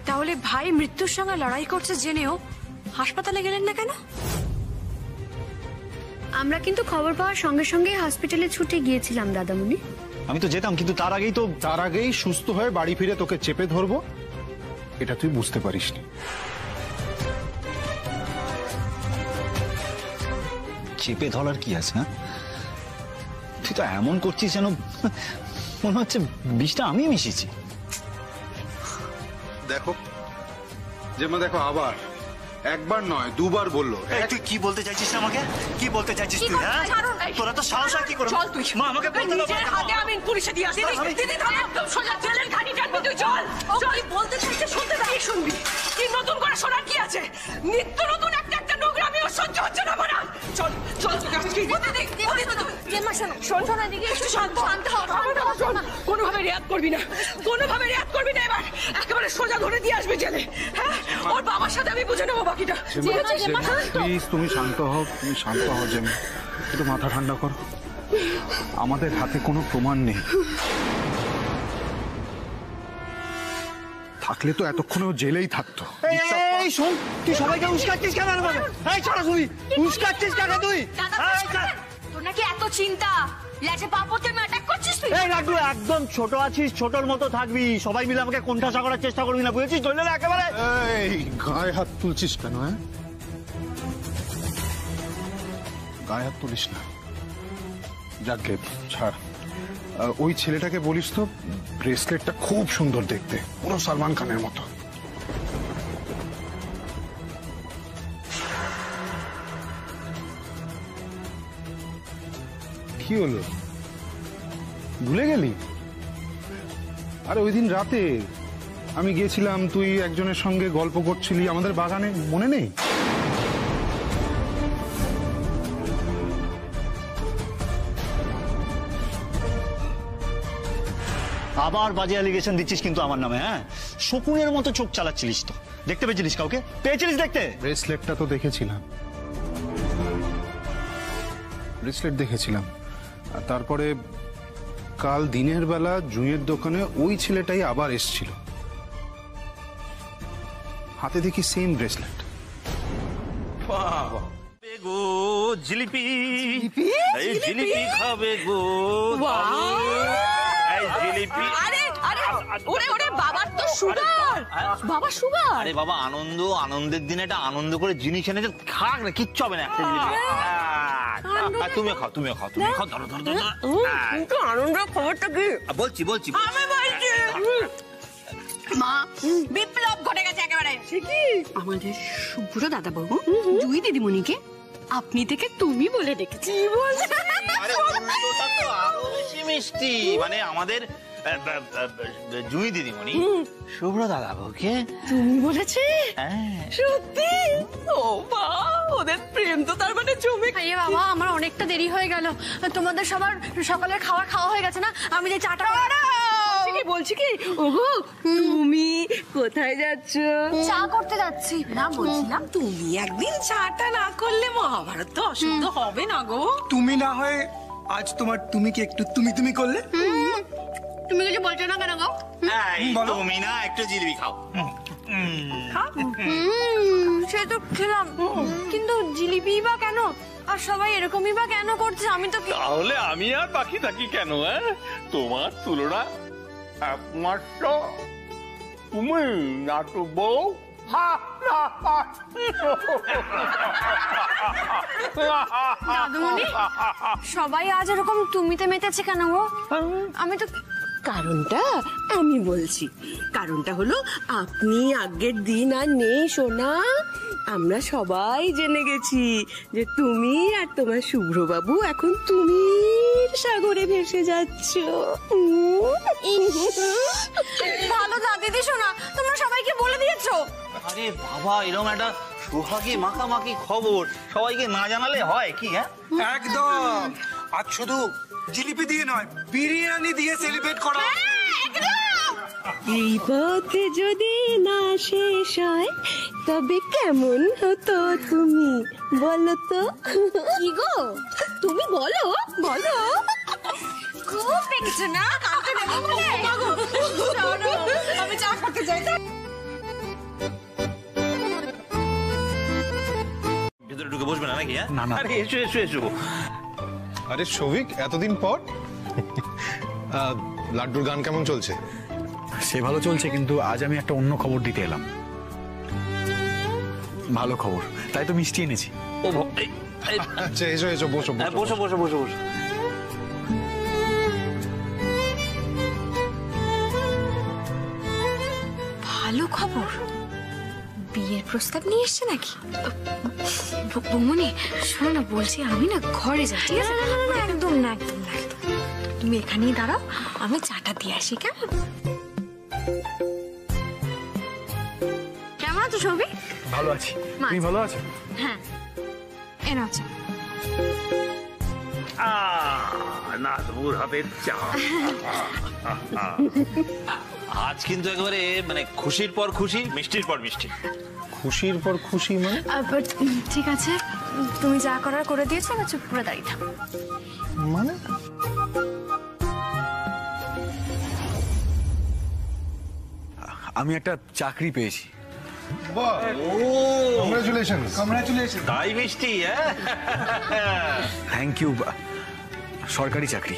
তাহলে ভাই মৃত্যুর সঙ্গে লড়াই করছে জেনেও হাসপাতালে গেলেন না কেন? আমরা কিন্তু খবর পাওয়ার সঙ্গে সঙ্গে হসপিটালে ছুটে গিয়েছিলাম দাদামণি। আমি তো যেতাম, কিন্তু তার আগেই সুস্থ হয়ে বাড়ি ফিরে তোকে চেপে ধরবো, এটা তুই বুঝতে পারিসনি। চেপে ধরার কি আছে? হ্যাঁ, তুই তো এমন করছিস যেন মনে হচ্ছে বিষটা আমি মিশিয়েছি। দেখো যেমন, দেখো আবার একবার নয় দুবার বললো। তুই কি বলতে চাইছিস আমাকে? কি বলতে চাইছিস তুই? হ্যাঁ, তোরা তো সাহস আর কি করে? চল তুই। মা, আমাকে বলতে দাও। নিজের হাতে আমি পুলিশে দিয়ে আসি। দিদি থাম, একদম সোজা জেলের ঘানি টানবি তুই। চল চল, বলতে চাইছিস শুনতে দাও। কি শুনবি? কি নতুন করে শোনার কি আছে? নিত্য নতুন একটা একটা নোংরামি ও সহ্য হচ্ছে না মারা। চল চল, তোকে আমি কি বলতে দিই? শোন শোন, এদিকে একটু শান্ত হও। কোনোভাবে রেয়াত করবি না, কোনোভাবে রেয়াত করবি না। এবার একেবারে সোজা ধরে দিয়ে আসবি জেলে। হ্যাঁ, ওর বাবার সাথে আমি বুঝে নেবো বাকিটা। প্লিজ তুমি শান্ত হও, তুমি শান্ত হও জেমি, একটু মাথা ঠান্ডা করো। আমাদের হাতে কোনো প্রমাণ নেই, থাকলে তো এতক্ষণে ও জেলেই থাকতো। এই শোন, তুই সবাইকে উস্কাচ্ছিস কেন? এই ছাড়া, তুই উস্কাচ্ছিস কেন? তুই তোর নাকি এত চিন্তা, ল্যাচে পা পড়তে আমি অ্যাটাক করছিস তুই? এই লাড্ডু, একদম ছোট আছিস, ছোটর মতো থাকবি। সবাই মিলে আমাকে কোণঠাসা করার চেষ্টা করবি না, বুঝেছিস? ধরলে না একেবারে। এই গায়ে হাত তুলছিস কেন? হ্যাঁ, গায়ে হাত তুলিস না। যাকে ছাড়, ওই ছেলেটাকে বলিস তো ব্রেসলেটটা খুব সুন্দর দেখতে, পুরো সালমান খানের মতো। কি হলো, ভুলে গেলি? আরে ওই দিন রাতে আমি গিয়েছিলাম, তুই একজনের সঙ্গে গল্প করছিলি আমাদের বাগানে, মনে নেই? আবার বাজে অ্যালিগেশন দিচ্ছিস কিন্তু আমার নামে। হ্যাঁ, শকুনের মতো চোখ চালাচ্ছিলিস তো। দেখতে পেয়েছিলিস কাউকে? পেয়েছিলিস দেখতে? ব্রেসলেটটা তো দেখেছিলাম, ব্রেসলেট দেখেছিলাম। আর তারপরে কাল দিনের বেলা জুঁইয়ের দোকানে ওই ছেলেটাই আবার এসছিল, হাতে দেখি সেম ব্রেসলেট। গো জিলিপি, এই জিলিপি খাবে গো। এই জিলিপি। আরে আরে, ওরে ওরে, বাবার তো সুগার। বাবা সুগার। আরে বাবা, আনন্দের দিনে এটা আনন্দ করে জিনিস এনেছে, খাক না, কিচ্ছু হবে না। একটা জিলিপি। তুমিও খাও, ধরো ধরো ধরো। কিন্তু আনন্দের খবরটা কি? বলছি আমি বলছি, মা বিপ্লব ঘটে গেছে একেবারে। আমাদের শুভ্র দাদা বাবু জুই দিদিমণিকে আপনি থেকে তুমি বলে ডেকেছি। মিষ্টি মানে আমাদের জুই দিদিমণি শুভ্র দাদা বাবুকে তুমি বলেছে? সত্যি? ও মা, ওদের প্রেম তো তার মানে জমে। আরে বাবা, আমার অনেকটা দেরি হয়ে গেল। তোমাদের সবার সকালের খাবার খাওয়া হয়ে গেছে না? আমি যে চাটা বলছি কি, ওগো তুমি কোথায় যাচ্ছ? চা করতে যাচ্ছি। না বলছিলাম তুমি একদিন চাটা না করলে মহাভারত তো অশুদ্ধ হবে না গো। তুমি না হয় আজ তোমার তুমি কি একটু তুমি তুমি করলে? তুমি কিছু বলছো না কেন গো? তুমি না একটু জিলিপি খাও। সে তো খেলাম, কিন্তু জিলিপি বা কেন? আর সবাই এরকমই বা কেন করছে? আমি তো তাহলে আমি আর বাকি থাকি কেন? তোমার তুলনা একমাত্র তুমি নাটু বউ। দাদুমণি, সবাই আজ এরকম তুমিতে মেতেছে কেন গো? আমি তো কারণটা আমি বলছি। কারণটা হলো আপনি আগের দিন আর নেই সোনা। আমরা সবাই জেনে গেছি যে তুমি আর তোমার শুভ্রবাবু এখন তুমির সাগরে ভেসে যাচ্ছ। ভালো দাদিদি শোনা, তোমরা সবাইকে বলে দিয়েছো? আরে বাবা, এরকম একটা সোহাগী মাখামাখি খবর সবাইকে না জানালে হয় কি? একদম। আজ শুধু জিলিপি দিয়ে নয়, বিরিয়ানি দিয়ে সেলিব্রেট করা। এই পথে যদি না শেষ হয় তবে কেমন হতো তুমি বলো তো? কি গো তুমি বলো বলো। খুব দেখছো না? কালকে দেবো বলে আমি চা করতে যাই। ভিতরে ঢুকে বসবে না নাকি? না না, আরে এসো এসো এসো। আরে সৌভিক, এতদিন পর। লাড্ডুর গান কেমন চলছে? সে ভালো চলছে, কিন্তু আজ আমি একটা অন্য খবর দিতে এলাম। ভালো খবর, তাই তো মিষ্টি এনেছি। আচ্ছা এসো এসো, বসো বসো বসো বসো বসো। ভালো খবর? বিয়ের প্রস্তাব নিয়ে এসছে নাকি? বৌমনি শোনো না, বলছি আমি না ঘরে যাই, ঠিক আছে? একদম না, একদম না, তুমি এখানেই দাঁড়াও, আমি চাটা দিয়ে আসি। কেমন কেমন আছো সৌভিক? ভালো আছি, তুমি ভালো আছো? হ্যাঁ, এনো চা। নাজমুর হাতের চা। আজ কিন্তু একেবারে মানে খুশির পর খুশি, মিষ্টির পর মিষ্টি। খুশির পর খুশি মানে? ঠিক আছে, তুমি যা করার করে দিয়েছো, না চুপ করে দাঁড়িয়ে থাকো। মানে আমি একটা চাকরি পেয়েছি। কংগ্রাচুলেশন। তাই মিষ্টি? Thank you. সরকারি চাকরি।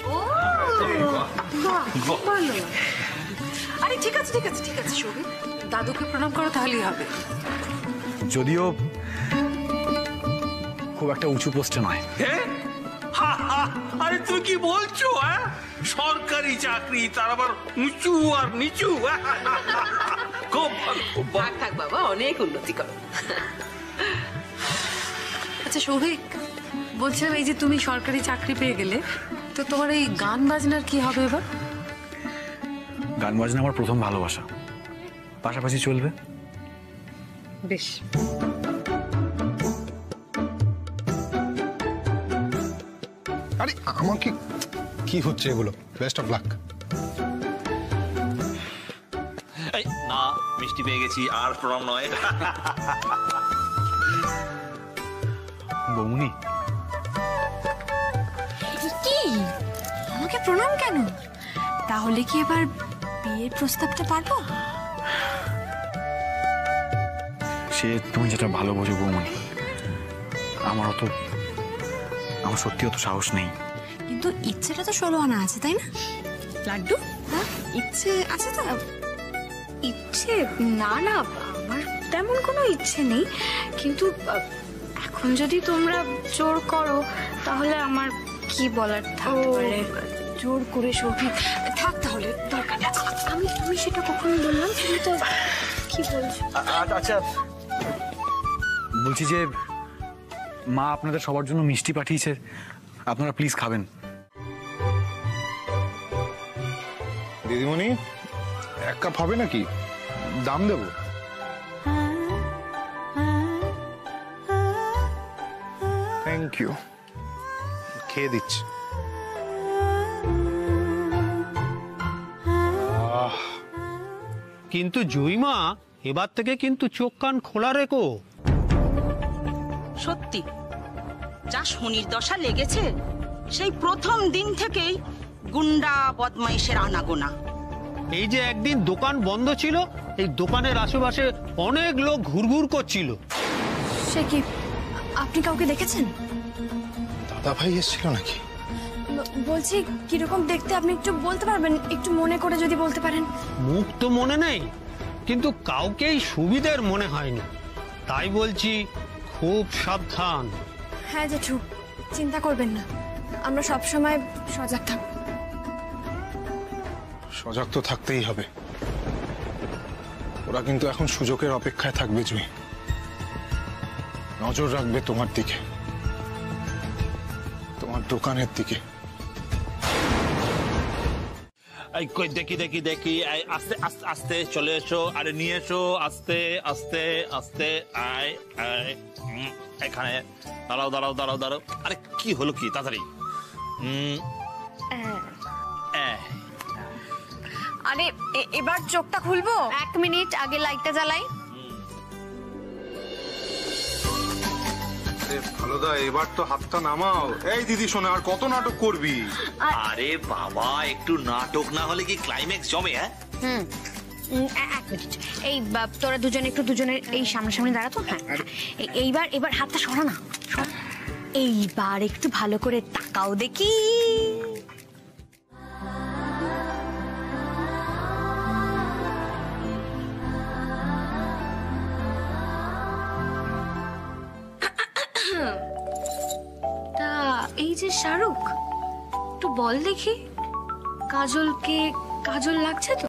আরে ঠিক আছে ঠিক আছে ঠিক আছে সৌভিক, দাদুকে প্রণাম করো, তাহলেই হবে। যদিও খুব একটা উঁচু পোস্টে নয়। আরে তুমি কি বলছো? সরকারি চাকরি, তার আবার উঁচু আর নিচু। খুব ভালো, খুব ভালো। থাক থাক বাবা, অনেক উন্নতি করো। আচ্ছা সৌভিক, বলছিলাম এই যে তুমি সরকারি চাকরি পেয়ে গেলে, তো তোমার এই গান বাজনার কি হবে এবার? গান বাজনা আমার প্রথম ভালোবাসা, পাশাপাশি চলবে। বেশ। আরে আমাকে কি হচ্ছে এগুলো? Best of luck. না, মিষ্টি পেয়ে গেছি, আর প্রণাম নয়। বৌমনি, কি আমাকে প্রণাম কেন? তাহলে কি এবার বিয়ের প্রস্তাবটা পারবো? সে তুমি যেটা ভালো বোঝো বৌমনি, আমার সত্যি অত সাহস নেই। কিন্তু ইচ্ছেটা তো 16 আনা আছে, তাই না লাড্ডু? ইচ্ছে আছে তো? ইচ্ছে না না, আমার তেমন কোনো ইচ্ছে নেই, কিন্তু এখন যদি তোমরা জোর করো তাহলে আমার কি বলার থাকতে পারে? জোর করে শৌভিক থাক তাহলে দরকার নেই। আমি সেটা কখন বললাম? তুমি তো কি বলছো? আচ্ছা বলছি যে মা আপনাদের সবার জন্য মিষ্টি পাঠিয়েছে, আপনারা প্লিজ খাবেন। দিদিমণি, এক কাপ হবে নাকি? দাম দেবো। থ্যাংক ইউ, খেয়ে দিচ্ছি। কিন্তু জয়মা, এবার থেকে কিন্তু চোখ কান খোলা রেখো। সত্যি যা শনির দশা লেগেছে, সেই প্রথম দিন থেকেই গুন্ডা বদমাইশের আনাগোনা। এই যে একদিন দোকান বন্ধ ছিল, এই দোকানের আশেপাশে অনেক লোক ঘুরঘুর করছিল। সে কি, আপনি কাউকে দেখেছেন? দাদা ভাই এসেছিল নাকি? বলছি কিরকম দেখতে আপনি একটু বলতে পারবেন? একটু মনে করে যদি বলতে পারেন। মুখ তো মনে নেই, কিন্তু কাউকেই সুবিধের মনে হয়নি, তাই বলছি খুব সাবধান। হ্যাঁ জেঠু, চিন্তা করবেন না, আমরা সবসময় সজাগ থাকবো। সজাগ তো থাকতেই হবে। ওরা কিন্তু এখন সুযোগের অপেক্ষায় থাকবে জুই। নজর রাখবে তোমার দিকে, তোমার দোকানের দিকে। এই কই দেখি দেখি দেখি, আস্তে আস্তে আস্তে চলে এসো, আরে নিয়ে এসো, আস্তে আস্তে আস্তে। আয় আয়, এখানে দাঁড়াও দাঁড়াও দাঁড়াও দাঁড়াও। আরে কি হলো কি, তাড়াতাড়ি। আরে এবার চোখটা খুলবো? 1 মিনিট, আগে লাইটটা জ্বালাই। ভালোদা, এবার তো হাতটা নামাও। এই দিদি শোনা, আর কত নাটক করবি? আরে বাবা, একটু নাটক না হলে কি ক্লাইম্যাক্স জমে? হ্যাঁ 1 মিনিট। এই তোরা দুজনে একটু দুজনের এই সামনাসামনি দাঁড়াতো। হ্যাঁ, এইবার হাতটা সরা না। এইবার একটু ভালো করে তাকাও দেখি। তা এই যে শাহরুখ, একটু বল দেখি, কাজল লাগছে তো?